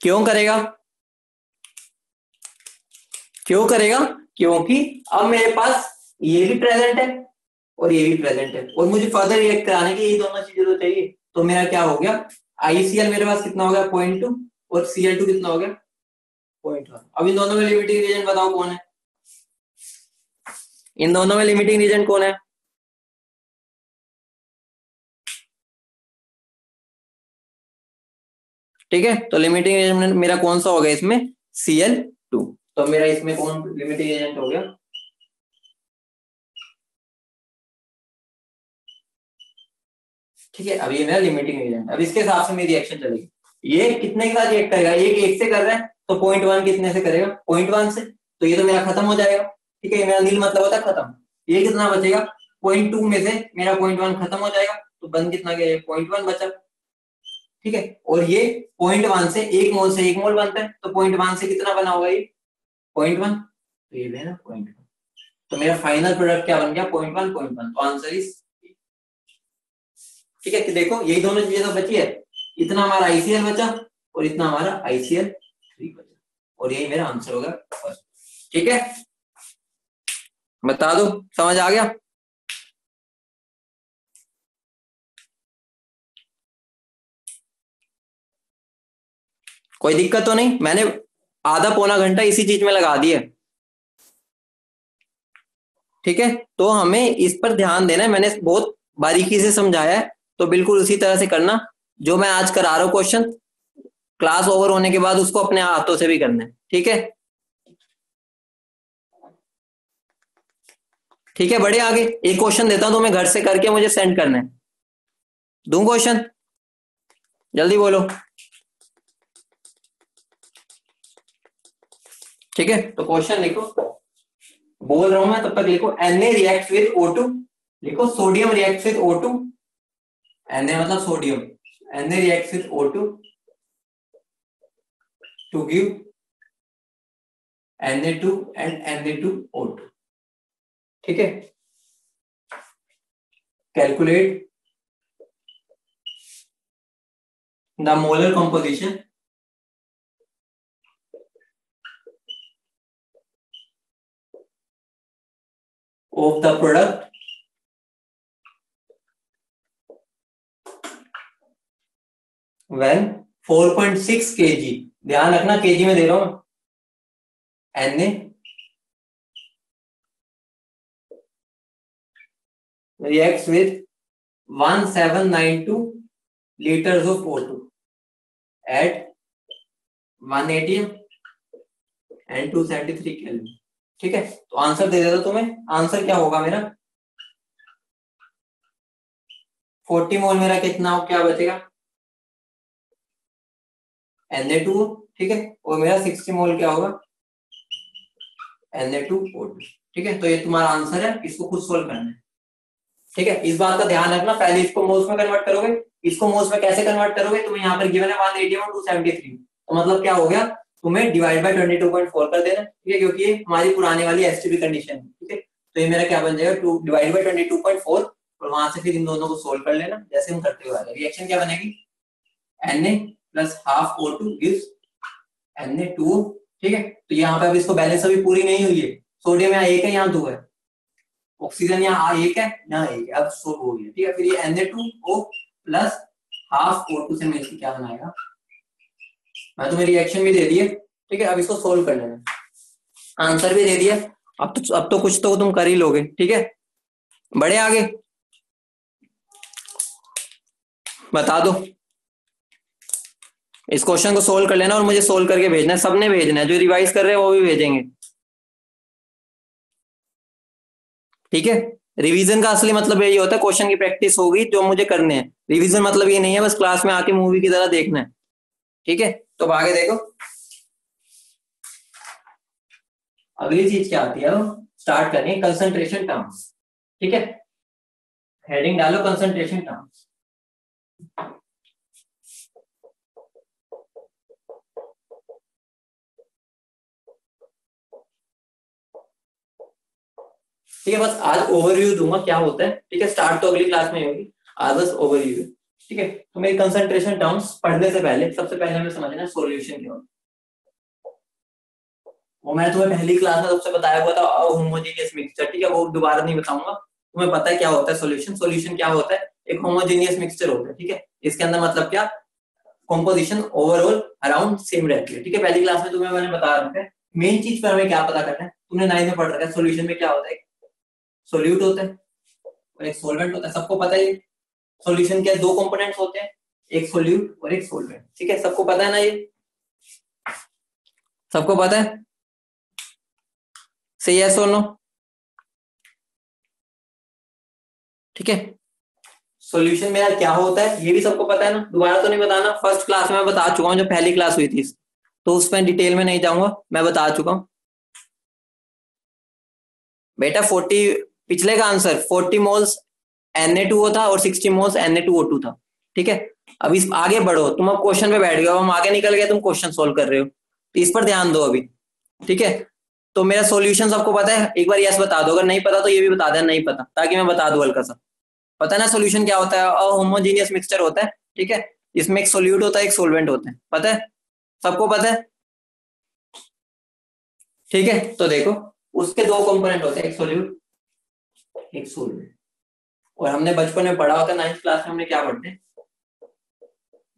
क्यों करेगा, क्यों करेगा, क्योंकि अब मेरे पास ये भी प्रेजेंट है और ये भी प्रेजेंट है, और मुझे फर्दर रिएक्ट कराने की ये दोनों चीजें तो चाहिए। तो मेरा क्या हो गया ICL मेरे पास कितना हो गया 0.2 और Cl2 कितना हो गया 0.1। अब इन दोनों में लिमिटिंग रिएजेंट बताओ कौन है, इन दोनों में लिमिटिंग रिएजेंट कौन है, ठीक है, तो लिमिटिंग एजेंट मेरा कौन सा हो गया इसमें Cl2। तो मेरा इसमें कौन लिमिटिंग एजेंट हो गया, ठीक है, अब ये मेरा लिमिटिंग एजेंट। अब इसके हिसाब से मेरी रिएक्शन चलेगी, ये कितने के साथ रिएक्ट करेगा, एक से कर रहा है तो 0.1 कितने से करेगा 0.1 से, तो ये तो मेरा खत्म हो जाएगा। ठीक है, ये मेरा नील मतलब होता है खत्म, ये कितना बचेगा 0.2 में से मेरा 0.1 खत्म हो जाएगा, तो बन कितना गया 0.1 बचा। ठीक है, और ये 0.1 से 1 मोल से 1 मोल बनता है, तो 0.1 से कितना बना होगा ये 0.1, तो ये लेना 0.1, तो मेरा फाइनल प्रोडक्ट क्या बन गया 0.1, तो आंसर इज। ठीक है, कि देखो यही दोनों चीजें तो बची है, इतना हमारा ICL बचा और इतना हमारा ICl3 बचा, और यही मेरा आंसर होगा फर्स्ट। ठीक है, बता दो समझ आ गया, कोई दिक्कत तो नहीं, मैंने आधा पौना घंटा इसी चीज में लगा दिया। ठीक है, तो हमें इस पर ध्यान देना है, मैंने बहुत बारीकी से समझाया है, तो बिल्कुल उसी तरह से करना जो मैं आज करा रहा हूं क्वेश्चन, क्लास ओवर होने के बाद उसको अपने हाथों से भी करना है। ठीक है, ठीक है, बढ़िया। आगे एक क्वेश्चन देता हूं तुम्हें, घर से करके मुझे सेंड करना है, दूं क्वेश्चन, जल्दी बोलो। ठीक है, तो क्वेश्चन लिखो, बोल रहा हूं मैं तब तक लिखो, Na रिएक्ट विद O2, लिखो sodium react with O2, Na मतलब sodium, Na react with O2 to give Na2 and Na2O2। ठीक है, calculate the molar composition of the product when 4.6 kg, ध्यान रखना kg में दे रहा हूं, Na reacts with 1792 liters of O2 at 1 atm and 273 Kelvin। ठीक है, तो आंसर दे देता तुम्हें, आंसर क्या होगा मेरा 40 मोल मेरा कितना क्या बचेगा Na2। ठीक है, और मेरा 60 मोल क्या होगा Na2O2। ठीक है, तो ये तुम्हारा आंसर है, इसको खुद सोल्व करना है। ठीक है, इस बात का ध्यान रखना, पहले इसको मोल्स में कन्वर्ट करोगे, इसको मोल्स में कैसे कन्वर्ट करोगे, तुम्हें यहाँ पर गिवन है 180 और 273, तो मतलब क्या हो गया तुम्हें डिवाइड बाय 22.4 कर देना। ठीक है, क्योंकि ये हमारी पुराने वाली एसटीपी कंडीशन है। ठीक है, तो ये मेरा क्या बन जाएगा 2 डिवाइड बाय 22.4, और वहां से फिर इन दोनों को सोल्व कर लेना जैसे हम करते हुए आ रहे हैं। रिएक्शन क्या बनेगी Na plus half O2 gives Na2O। ठीक है, तो यहाँ पे अब इसको बैलेंस अभी पूरी नहीं हुई है, सोडियम यहाँ 1 है, यहाँ 2 है, ऑक्सीजन यहाँ 1 है, यहाँ 1 है, अब सोल्व हो गया। ठीक है, फिर ये Na2O प्लस हाफ O2 से मिलकर क्या बनाएगा, मैं तुम्हें रिएक्शन भी दे दिए। ठीक है, अब इसको सोल्व कर लेना, आंसर भी दे दिया। अब तो कुछ तो तुम कर ही लोगे। ठीक है, बढ़े आगे, बता दो। इस क्वेश्चन को सोल्व कर लेना और मुझे सोल्व करके भेजना है, सबने भेजना है, जो रिवाइज कर रहे हैं वो भी भेजेंगे। ठीक है, रिवीजन का असली मतलब यही होता है, क्वेश्चन की प्रैक्टिस होगी जो मुझे करने हैं। रिवीजन मतलब ये नहीं है बस क्लास में आके मूवी की तरह देखना है। ठीक है, तो अब आगे देखो, अगली चीज क्या आती है, स्टार्ट करेंगे कंसंट्रेशन टर्म्स। ठीक है, हेडिंग डालो कंसंट्रेशन टर्म्स। ठीक है, बस आज ओवरव्यू दूंगा क्या होता है। ठीक है, स्टार्ट तो अगली क्लास में होगी, आज बस ओवरव्यू। ठीक है, तो मेरी कंसंट्रेशन टर्म्स पढ़ने से पहले सबसे पहले हमें समझना है सॉल्यूशन क्या होता है। वो मैंने तुम्हें पहली क्लास में सबसे बताया हुआ था, होमोजेनियस मिक्सचर। ठीक है, वो दोबारा नहीं बताऊंगा, तुम्हें पता है क्या होता है सॉल्यूशन। सॉल्यूशन क्या होता है, एक होमोजेनियस मिक्सचर होता है। ठीक है, इसके अंदर मतलब क्या, कॉम्पोजिशन ओवरऑल अराउंड सेम रहती है। ठीक है, पहली क्लास में तुम्हें मैंने बता रखा है। मेन चीज पर हमें क्या पता करना है, तुमने 9 में पढ़ रखा है, सॉल्यूशन में क्या होता है, सोल्यूट होता है और एक सोलवेंट होता है, सबको पता है। सॉल्यूशन के दो कंपोनेंट्स होते हैं, एक सोल्यूट और एक सोलवेंट। ठीक है, सबको पता है ना, ये सबको पता है, से यस और नो। ठीक है, सॉल्यूशन मेरा क्या होता है ये भी सबको पता है ना, दोबारा तो नहीं बताना, फर्स्ट क्लास में मैं बता चुका हूँ, जो पहली क्लास हुई थी, तो उसमें डिटेल में नहीं जाऊंगा, मैं बता चुका हूँ बेटा। 40 पिछले का आंसर 40 मोल्स Na2O था और 60 मोल्स Na2O2 था। ठीक है, अब इस आगे बढ़ो, तुम अब क्वेश्चन पे बैठ गए हो, हम आगे निकल गए, तुम क्वेश्चन सोल्व कर रहे हो, तो इस पर ध्यान दो अभी। ठीक है, तो मेरा सॉल्यूशन सबको पता है, एक बार यस बता दो, अगर नहीं पता तो ये भी बता देना नहीं पता, ताकि मैं बता दूं हल्का सा। पता है ना सॉल्यूशन क्या होता है, होमोजेनियस मिक्सचर होता है। ठीक है, इसमें एक सोल्यूट होता है, एक सोलवेंट होता है, पता है, सबको पता है। ठीक है, तो देखो, उसके दो कंपोनेंट होते हैं, एक सोल्यूट एक सोलवेंट। और हमने बचपन में पढ़ा होता है, 9th क्लास में हमने क्या पढ़ते हैं,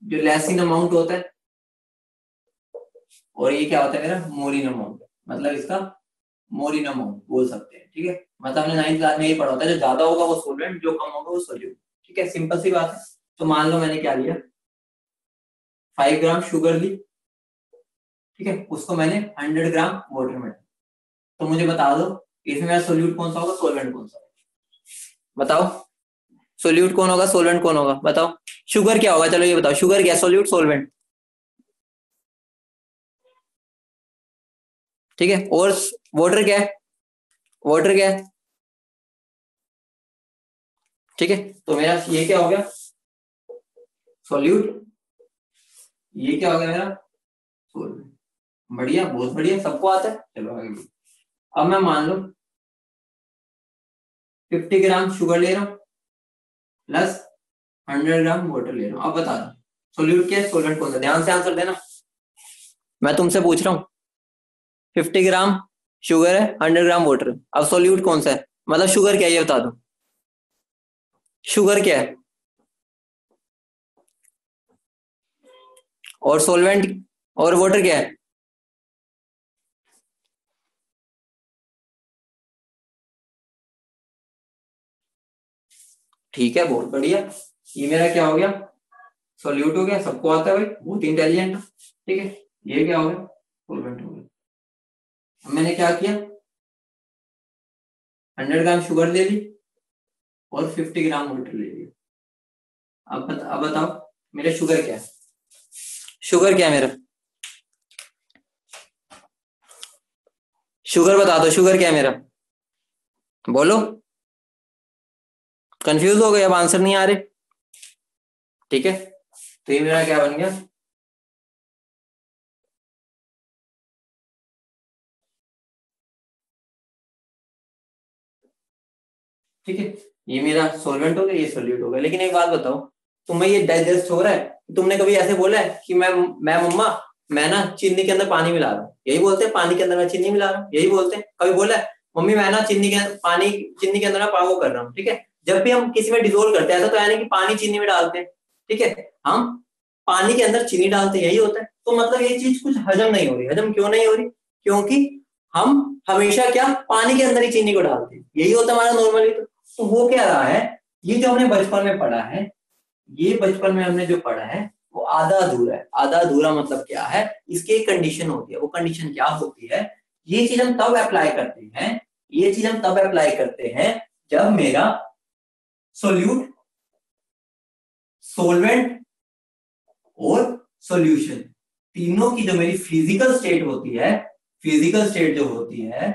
जो लेसिन अमाउंट होता है, और ये क्या होता है मेरा मोरिन अमाउंट, मतलब इसका मोरिन अमाउंट बोल सकते हैं। ठीक है, मतलब हमने 9th क्लास में ये पढ़ा होता है, जो ज्यादा होगा वो सोलवेंट, जो कम होगा वो सोल्यूट। ठीक है, सिंपल सी बात है। तो मान लो मैंने क्या लिया, 5 ग्राम शुगर ली। ठीक है, उसको मैंने 100 ग्राम वाटर में, तो मुझे बता दो इसमें मेरा सोल्यूट कौन सा होगा, सोलवेंट कौन सा होगा, बताओ। सोल्यूट कौन होगा, सोलवेंट कौन होगा, बताओ। शुगर क्या होगा, चलो ये बताओ, शुगर क्या, सोल्यूट सोलवेंट। ठीक है, और वाटर क्या है, वाटर क्या है। ठीक है, तो मेरा ये क्या हो गया, सोल्यूट, ये क्या हो गया मेरा सोलवेंट। बढ़िया, बहुत बढ़िया, सबको आता है। चलो आगे, अब मैं मान लो 50 ग्राम शुगर ले रहा हूँ प्लस 100 ग्राम वाटर ले रहा हूँ। अब बता दो सोल्यूट क्या है, सोलवेंट कौन सा, ध्यान से आंसर देना, मैं तुमसे पूछ रहा हूँ। 50 ग्राम शुगर है, 100 ग्राम वाटर, अब सोल्यूट कौन सा है, मतलब शुगर क्या है ये बता दो, शुगर क्या है, और सोलवेंट और वाटर क्या है। ठीक है, बहुत बढ़िया, ये मेरा क्या हो गया, सोल्यूट हो गया, सबको आता है भाई, बहुत इंटेलिजेंट। ठीक है, ये क्या हो गया, सोलवेंट हो गया। अब मैंने क्या किया, 100 ग्राम शुगर ले ली और 50 ग्राम वाटर ले लिया। अब बताओ मेरा शुगर क्या है, शुगर क्या है मेरा, शुगर बता दो, शुगर क्या है मेरा, बोलो। कंफ्यूज हो गए, अब आंसर नहीं आ रहे। ठीक है, तो ये मेरा क्या बन गया, ठीक है, ये मेरा सोलवेंट हो गया, ये सोल्यूट हो गया। लेकिन एक बात बताओ, तुम्हें ये डाइजेस्ट हो रहा है? तुमने कभी ऐसे बोला है कि मैं मम्मा मैं ना चीनी के अंदर पानी मिला रहा हूँ, यही बोलते हैं, पानी के अंदर मैं चीनी मिला रहा हूँ, यही बोलते हैं। कभी बोला है मम्मी मैं ना चीनी के अंदर ना पागो कर रहा हूँ, ठीक है। जब भी हम किसी में डिजोल्व करते हैं ऐसा तो है नहीं कि पानी चीनी में डालते हैं, ठीक है, हम पानी के अंदर चीनी डालते हैं, यही होता है। तो मतलब ये चीज कुछ हजम नहीं हो रही। हजम क्यों नहीं हो रही? क्योंकि हम हमेशा क्या पानी के अंदर ही चीनी को डालते हैं, यही होता है हमारा नॉर्मली। तो वो क्या रहा है, ये जो हमने बचपन में पढ़ा है, ये बचपन में हमने जो पढ़ा है वो आधा अधूरा है। आधा अधूरा मतलब क्या है, इसकी एक कंडीशन होती है। वो कंडीशन क्या होती है, ये चीज हम तब अप्लाई करते हैं, ये चीज हम तब अप्लाई करते हैं जब मेरा सोल्यूट, सोलवेंट और सॉल्यूशन तीनों की जो मेरी फिजिकल स्टेट होती है, फिजिकल स्टेट जो होती है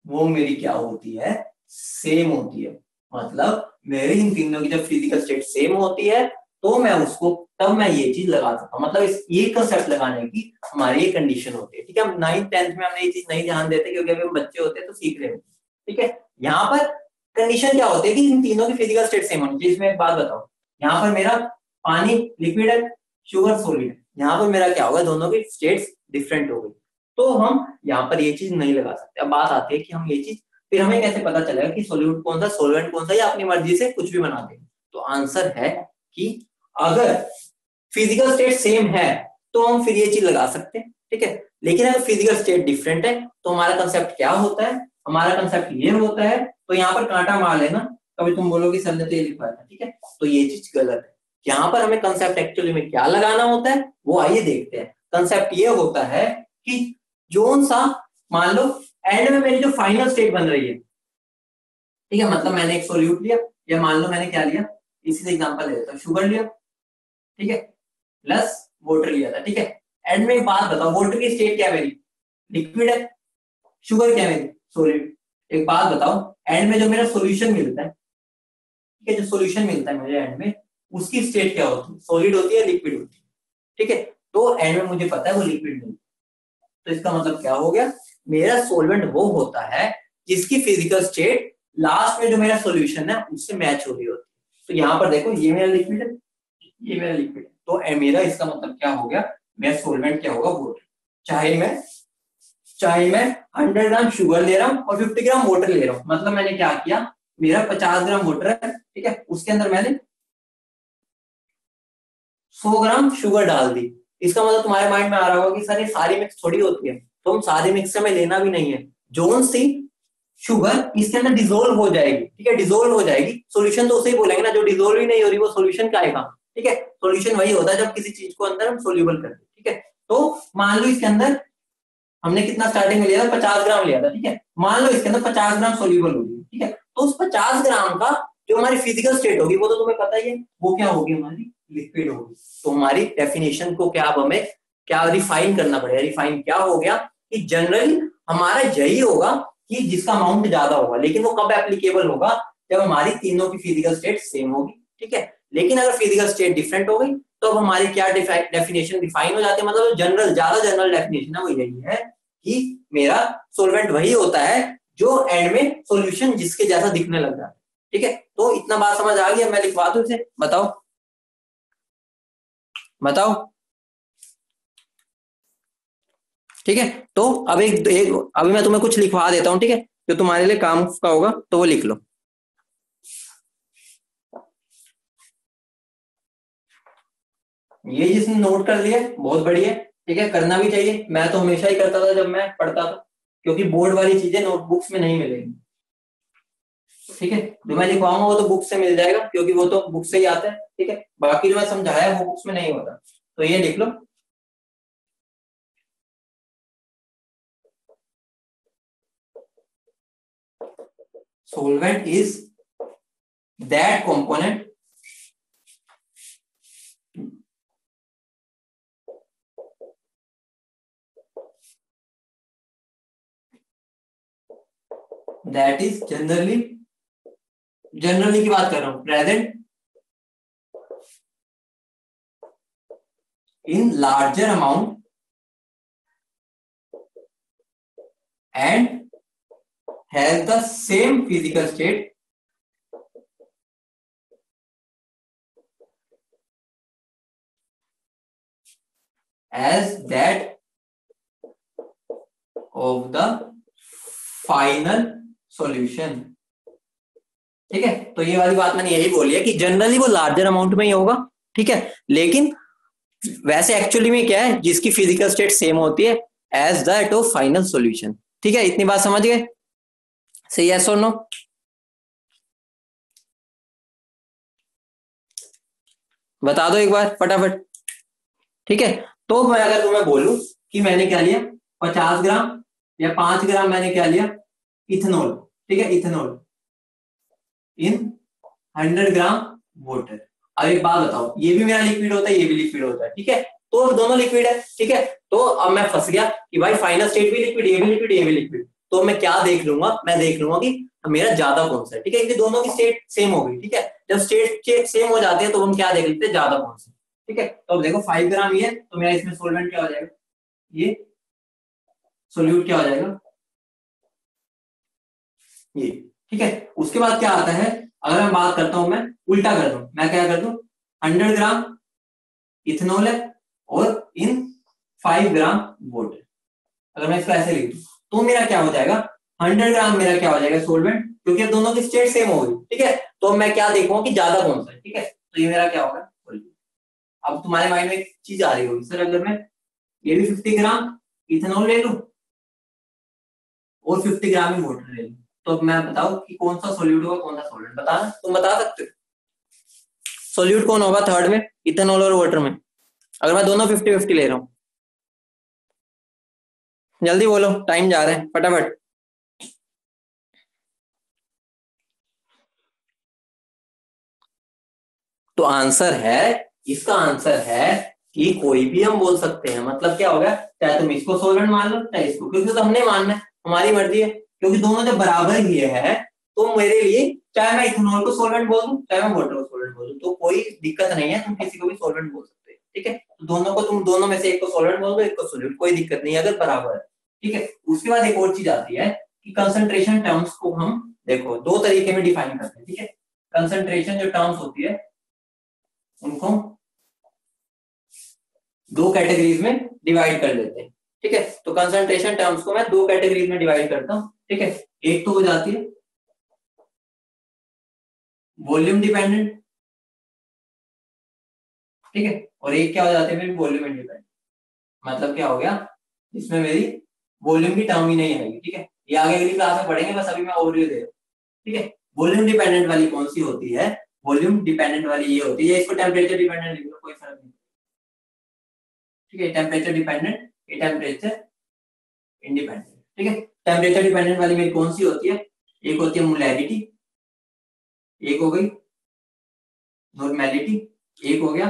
वो मेरी क्या होती है, सेम होती है। मतलब मेरी इन तीनों की जब फिजिकल स्टेट सेम होती है तो मैं उसको, तब मैं ये चीज लगा सकता हूँ। मतलब इस ये कंसेप्ट लगाने की हमारी ये कंडीशन होती है, ठीक है। हम 9th-10th में हमने ये चीज नहीं ध्यान देते क्योंकि अभी हम बच्चे होते हैं तो सीख रहे होते हैं, ठीक है। यहाँ पर कंडीशन क्या होती है कि इन तीनों की फिजिकल स्टेट सेम होनी चाहिए। इसमें एक बात बताओ, यहाँ पर मेरा पानी लिक्विड है, शुगर सॉलिड है, यहाँ पर मेरा क्या होगा, दोनों की स्टेट्स डिफरेंट हो गई, तो हम यहाँ पर ये चीज नहीं लगा सकते। अब बात आती है कि हम ये चीज फिर हमें कैसे पता चलेगा कि सोल्यूट कौन सा, सोलवेंट कौन सा, या अपनी मर्जी से कुछ भी बना दें। तो आंसर है कि अगर फिजिकल स्टेट सेम है तो हम फिर ये चीज लगा सकते हैं, ठीक है। लेकिन अगर फिजिकल स्टेट डिफरेंट है तो हमारा कंसेप्ट क्या होता है, हमारा कंसेप्ट ये होता है, तो यहाँ पर कांटा मार लेना, कभी तुम बोलोगे सर ने तो ये लिखवाया था, ठीक है, तो ये चीज गलत है। यहाँ पर हमें कंसेप्ट एक्चुअली में क्या लगाना होता है वो आइए देखते हैं। कंसेप्ट ये होता है कि जोन सा, मान लो एंड में मेरी जो फाइनल स्टेट बन रही है, ठीक है, मतलब मैंने एक सोल्यूट लिया, या मान लो मैंने क्या लिया, इसी से एग्जांपल ले लेता हूँ, शुगर लिया, ठीक है, प्लस वाटर लिया था, ठीक है। एंड में एक बात बताओ, वाटर की स्टेट क्या है मेरी, लिक्विड है, शुगर क्या है मेरी, सॉलिड। एक बात बताओ, एंड में जो मेरा सॉल्यूशन मिलता है, ठीक है, जो सॉल्यूशन मिलता है मुझे एंड में, उसकी स्टेट क्या होती है, सॉलिड होती है, लिक्विड होती है, ठीक है। तो एंड में मुझे पता है वो लिक्विड मिलता है, तो इसका मतलब क्या हो गया, मेरा सोलवेंट वो होता है जिसकी फिजिकल स्टेट लास्ट में जो मेरा सॉल्यूशन है उससे मैच हो रही होती है। तो यहाँ पर देखो ये मेरा लिक्विड है, ये मेरा लिक्विड है, तो मेरा इसका मतलब क्या हो गया, मेरा सोलवेंट क्या होगा, वाटर। चाहे मैं 100 ग्राम शुगर ले रहा हूँ और 50 ग्राम वाटर ले रहा हूँ, मतलब मैंने क्या किया, मेरा 50 ग्राम वाटर है, ठीक है, उसके अंदर मैंने 100 ग्राम शुगर डाल दी। इसका मतलब तुम्हारे माइंड में आ रहा होगा कि सर ये सारी मिक्स थोड़ी होती है, तो हम सारी मिक्स हमें लेना भी नहीं है। जोन सी शुगर इसके अंदर डिजोल्व हो जाएगी, ठीक है, डिजोल्व हो जाएगी, सॉल्यूशन तो उसे ही बोलेंगे ना, जो डिजोल्व ही नहीं हो रही वो सॉल्यूशन क्या आएगा, ठीक है। सॉल्यूशन वही होता है जब किसी चीज को अंदर हम सोल्यूबल करते हैं, ठीक है। तो मान लो इसके अंदर हमने कितना स्टार्टिंग में लिया था, 50 ग्राम लिया था, ठीक है। मान लो इसके अंदर 50 ग्राम सोल्यूबल होगी, ठीक है, तो उस 50 ग्राम का जो हमारी फिजिकल स्टेट होगी वो तो तुम्हें पता ही है, वो क्या होगी, हमारी लिक्विड होगी। तो हमारी डेफिनेशन को क्या अब हमें क्या रिफाइन करना पड़ेगा। रिफाइन क्या हो गया कि जनरली हमारा यही होगा कि जिसका अमाउंट ज्यादा होगा, लेकिन वो कब एप्लीकेबल होगा, जब हमारी तीनों की फिजिकल स्टेट सेम होगी, ठीक है। लेकिन अगर फिजिकल स्टेट डिफरेंट हो गई तो अब हमारी क्या डेफिनेशन डिफाइन हो जाती है, मतलब जनरल, ज्यादा जनरल डेफिनेशन है वो यही है कि मेरा सोलवेंट वही होता है जो एंड में सॉल्यूशन जिसके जैसा दिखने लग जाता है, ठीक है। तो इतना बात समझ आ गई, मैं लिखवा दूं इसे, बताओ बताओ, ठीक है। तो अब अभी मैं तुम्हें कुछ लिखवा देता हूं, ठीक है, जो तुम्हारे लिए काम का होगा तो वो लिख लो। ये जिसने नोट कर लिया बहुत बढ़िया, ठीक है, करना भी चाहिए। मैं तो हमेशा ही करता था जब मैं पढ़ता था, क्योंकि बोर्ड वाली चीजें नोटबुक्स में नहीं मिलेंगी, ठीक है। जो मैं लिखवाऊंगा वो तो बुक से मिल जाएगा क्योंकि वो तो बुक से ही आता है, ठीक है। बाकी जो मैं समझाया वो बुक्स में नहीं होता, तो ये लिख लो। solvent is that component that is generally की बात कर रहा हूं, present in larger amount and has the same physical state as that of the final solution. ठीक है, तो ये वाली बात मैंने यही बोली है कि जनरली वो लार्जर अमाउंट में ही होगा। ठीक है, लेकिन वैसे एक्चुअली में क्या है, जिसकी फिजिकल स्टेट सेम होती है as that of final solution. ठीक है, इतनी बात समझ गए? सही, यस और नो? बता दो एक बार फटाफट। ठीक है, तो मैं अगर तुम्हें बोलूं कि मैंने क्या लिया 50 ग्राम या 5 ग्राम मैंने क्या लिया इथेनॉल। ठीक है, इथेनॉल इन 100 ग्राम वाटर। अब एक बात बताओ, ये भी मेरा लिक्विड होता है, ये भी लिक्विड होता है। ठीक है, तो दोनों लिक्विड है। ठीक है, तो अब मैं फंस गया कि भाई फाइनल स्टेट भी लिक्विड, ये भी लिक्विड, ये भी लिक्विड। तो मैं क्या देख लूंगा, मैं देख लूंगा कि मेरा ज्यादा कौन सा है। ठीक है, क्योंकि दोनों की स्टेट सेम हो गई। ठीक है, जब स्टेट सेम हो जाती है तो हम क्या देख लेते हैं, ज्यादा कौन सा। ठीक है, तो अब देखो 5 ग्राम ये, तो मेरा इसमें सोलवेंट क्या हो जाएगा, ये सोल्यूट क्या हो जाएगा, ये। ठीक है, उसके बाद क्या आता है, अगर मैं बात करता हूं, मैं उल्टा कर दूं, मैं क्या कर दूं 100 ग्राम इथेनॉल है और इन 5 ग्राम वाटर। अगर मैं इसको ऐसे लिख दूं तो मेरा क्या हो जाएगा, 100 ग्राम मेरा क्या हो जाएगा सोलवेंट, क्योंकि दोनों की स्टेट सेम होगी। ठीक है, तो मैं क्या देखूंगा कि ज्यादा कौन सा है। ठीक है, तो ये मेरा क्या होगा solvent। अब तुम्हारे माइंड में एक चीज आ रही होगी, सर अगर मैं ये भी 50 ग्राम इथेनॉल ले लूं और 50 ग्राम ही वाटर ले लूं, तो मैं बताऊं कि कौन सा सोल्यूट होगा कौन सा सोल्वेंट, बताना, तुम बता सकते हो सोल्यूट कौन होगा थर्ड में, इथेनॉल और वाटर में, अगर मैं दोनों 50-50 ले रहा हूं? जल्दी बोलो, टाइम जा रहा है, फटाफट। तो आंसर है, इसका आंसर है कि कोई भी हम बोल सकते हैं। मतलब क्या होगा, चाहे तुम इसको सोल्वेंट मान लो चाहे इसको, क्योंकि तो हमने मानना है, हमारी मर्जी है, क्योंकि दोनों जब बराबर ही है तो मेरे लिए चाहे मैं इथेनॉल को सोल्वेंट बोल दूं चाहे मैं वाटर को सोल्वेंट बोल दूं, तो कोई दिक्कत नहीं है, तुम किसी को भी सोल्वेंट बोल सकते हो। ठीक है, तो दोनों को, तुम दोनों में से एक को सोल्वेंट बोल दो एक को सोल्यूट, कोई दिक्कत नहीं है अगर बराबर है। ठीक है, उसके बाद एक और चीज आती है कि कंसंट्रेशन टर्म्स को हम देखो दो तरीके में डिफाइन करते हैं। ठीक है, कंसंट्रेशन जो टर्म्स होती है उनको दो कैटेगरीज में डिवाइड कर लेते हैं। ठीक है, तो कंसंट्रेशन टर्म्स को मैं दो कैटेगरीज में डिवाइड करता हूं। ठीक है, एक तो हो जाती है वॉल्यूम डिपेंडेंट। ठीक है, और एक क्या हो जाती है मेरी वॉल्यूम इंडिपेंडेंट। मतलब क्या हो गया, इसमें मेरी वॉल्यूम की टर्म ही नहीं आएगी। ठीक है, ये आगे अगली क्लास में पढ़ेंगे, बस अभी मैं ओवरव्यू दे रहा हूं। ठीक है, वॉल्यूम डिपेंडेंट वाली कौन सी होती है, वॉल्यूम डिपेंडेंट वाली ये होती है, इसको टेम्परेचर डिपेंडेंट लिख लो, कोई फर्क नहीं। ठीक है, टेम्परेचर डिपेंडेंट, ये टेम्परेचर इंडिपेंडेंट। ठीक है, टेम्परेचर डिपेंडेंट वाली मेरी कौन सी होती है, एक होती है मोलैरिटी, एक हो गई नॉर्मेलिटी, एक हो गया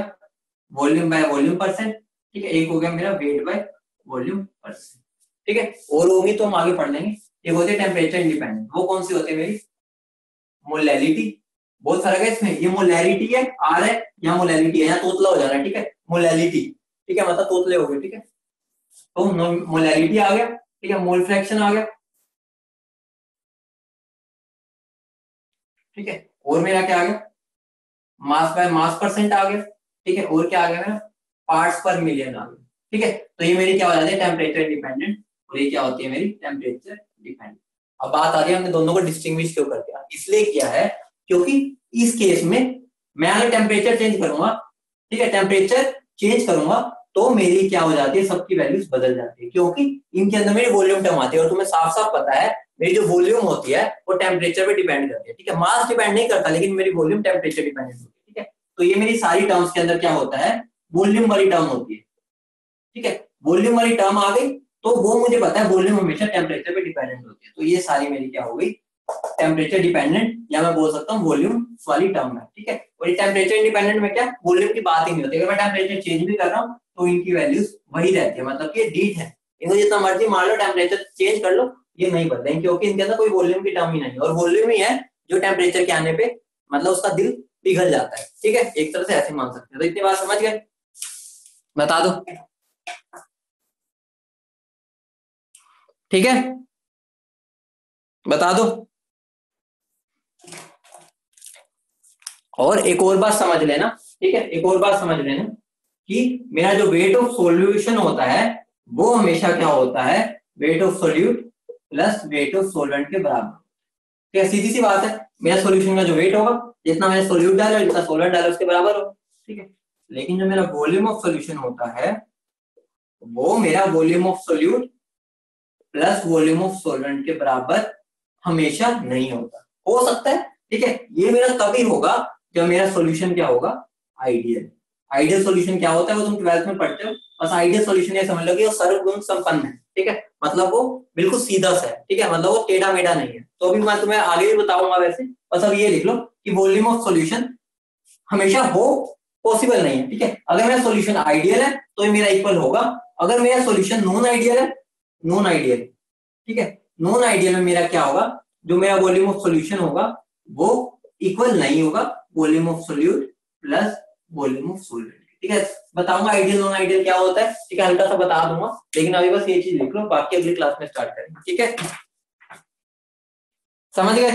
वॉल्यूम बाय वॉल्यूम परसेंट। ठीक है, एक हो गया मेरा वेट बाय वॉल्यूम परसेंट। ठीक है, और होगी तो हम आगे पढ़ लेंगे। एक होती है टेम्परेचर इंडिपेंडेंट, वो कौन सी होती है मेरी मोलैरिटी। बहुत फर्क है इसमें, ये मोलैरिटी है आर है, यहाँ मोलैरिटी है, यहाँ तोतला हो जा रहा है। ठीक है, मोलैरिटी, ठीक है, मतलब तोतले हो गए। ठीक है, तो मोलैरिटी आ गया। ठीक है, मोल फ्रैक्शन आ गया। ठीक है, और मेरा क्या आ गया मास बाय मास परसेंट आ गया। ठीक है, और क्या आ गया मेरा पार्ट्स पर मिलियन आ गया। ठीक है, तो ये मेरी क्या हो जाती है टेम्परेचर इंडिपेंडेंट, और ये क्या होती है मेरी टेम्परेचर डिपेंडेंट। अब बात आ रही है हमने दोनों को डिस्टिंग्विश क्यों कर दिया, इसलिए किया है क्योंकि इस केस में मैं अगर टेम्परेचर चेंज करूंगा, ठीक है, टेम्परेचर चेंज करूंगा तो मेरी क्या हो जाती है, सबकी वैल्यूज बदल जाती है, क्योंकि इनके अंदर मेरी वॉल्यूम टर्म आती है, और तुम्हें साफ साफ पता है मेरी जो वॉल्यूम होती है वो टेम्परेचर पे डिपेंड करती है। ठीक है, मास डिपेंड नहीं करता, लेकिन मेरी वॉल्यूम टेम्परेचर डिपेंडेंट होती है। ठीक है, तो ये मेरी सारी टर्म्स के अंदर क्या होता है, वॉल्यूम वाली टर्म होती है। ठीक है, वॉल्यूम वाली टर्म आ गई तो वो मुझे पता है वॉल्यूम हमेशा टेम्परेचर पे डिपेंडेंट होती है, तो ये सारी मेरी क्या हो गई टेम्परेचर डिपेंडेंट, या मैं बोल सकता हूँ वॉल्यूम वाली टर्म है। ठीक है, और ये टेम्परेचर इंडिपेंडेंट में क्या वॉल्यूम की बात ही नहीं होती, अगर मैं टेम्परेचर चेंज भी कर रहा हूँ तो इनकी वैल्यूज वही रहती है, मतलब कि डीट है, इनको जितना मर्जी मान लो टेम्परेचर चेंज कर लो ये नहीं बदलेंगे, क्योंकि इनके अंदर कोई वॉल्यूम की टर्म ही नहीं है, और वॉल्यूम ही है जो टेम्परेचर के आने पे मतलब उसका दिल पिघल जाता है। ठीक है, एक तरह से ऐसे मान सकते हैं। तो इतनी बात समझ गए, बता दो। ठीक है, बता दो। और एक और बात समझ लेना, ठीक है, एक और बात समझ लेना कि मेरा जो वेट ऑफ सॉल्यूशन होता है वो हमेशा क्या होता है, weight of solute plus weight of solvent के बराबर। ठीक है, सीधी सी बात है, मेरा सॉल्यूशन का जो वेट होगा, जितना मैंने सोल्यूट डाला जितना सोलवेंट डाला उसके बराबर हो। ठीक है, लेकिन जो मेरा वॉल्यूम ऑफ सॉल्यूशन होता है वो मेरा volume of solute plus volume of solvent के बराबर हमेशा नहीं होता। हो सकता है, ठीक है, ये मेरा तभी होगा जब मेरा सॉल्यूशन क्या होगा, आइडियल। आइडियल सॉल्यूशन क्या होता है वो तुम 12th में पढ़ते हो। बस आइडियल सॉल्यूशन ये समझ लो कि वो सर्वगुण संपन्न है। ठीक है, मतलब वो बिल्कुल सीधा सा है। ठीक है, मतलब वो टेढ़ा मेढ़ा नहीं है। तो अभी मैं तुम्हें आगे भी बताऊंगा वैसे, बस अब ये लिख लो कि वॉल्यूम ऑफ सॉल्यूशन हमेशा हो पॉसिबल नहीं है। ठीक है, अगर मेरा सॉल्यूशन आइडियल है तो ये मेरा इक्वल होगा, अगर मेरा सॉल्यूशन नॉन आइडियल है, नॉन आइडियल, ठीक है, नॉन आइडियल में मेरा क्या होगा, जो मेरा वॉल्यूम ऑफ सॉल्यूशन होगा वो इक्वल नहीं होगा volume of solute plus volume of सोल्वेंट। ठीक है, बताऊंगा आइडियल नॉन आइडियल क्या होता है। ठीक है, हल्का सा बता दूंगा, लेकिन अभी बस ये चीज लिख लो, बाकी अगली क्लास में स्टार्ट करेंगे। ठीक है, समझ गए।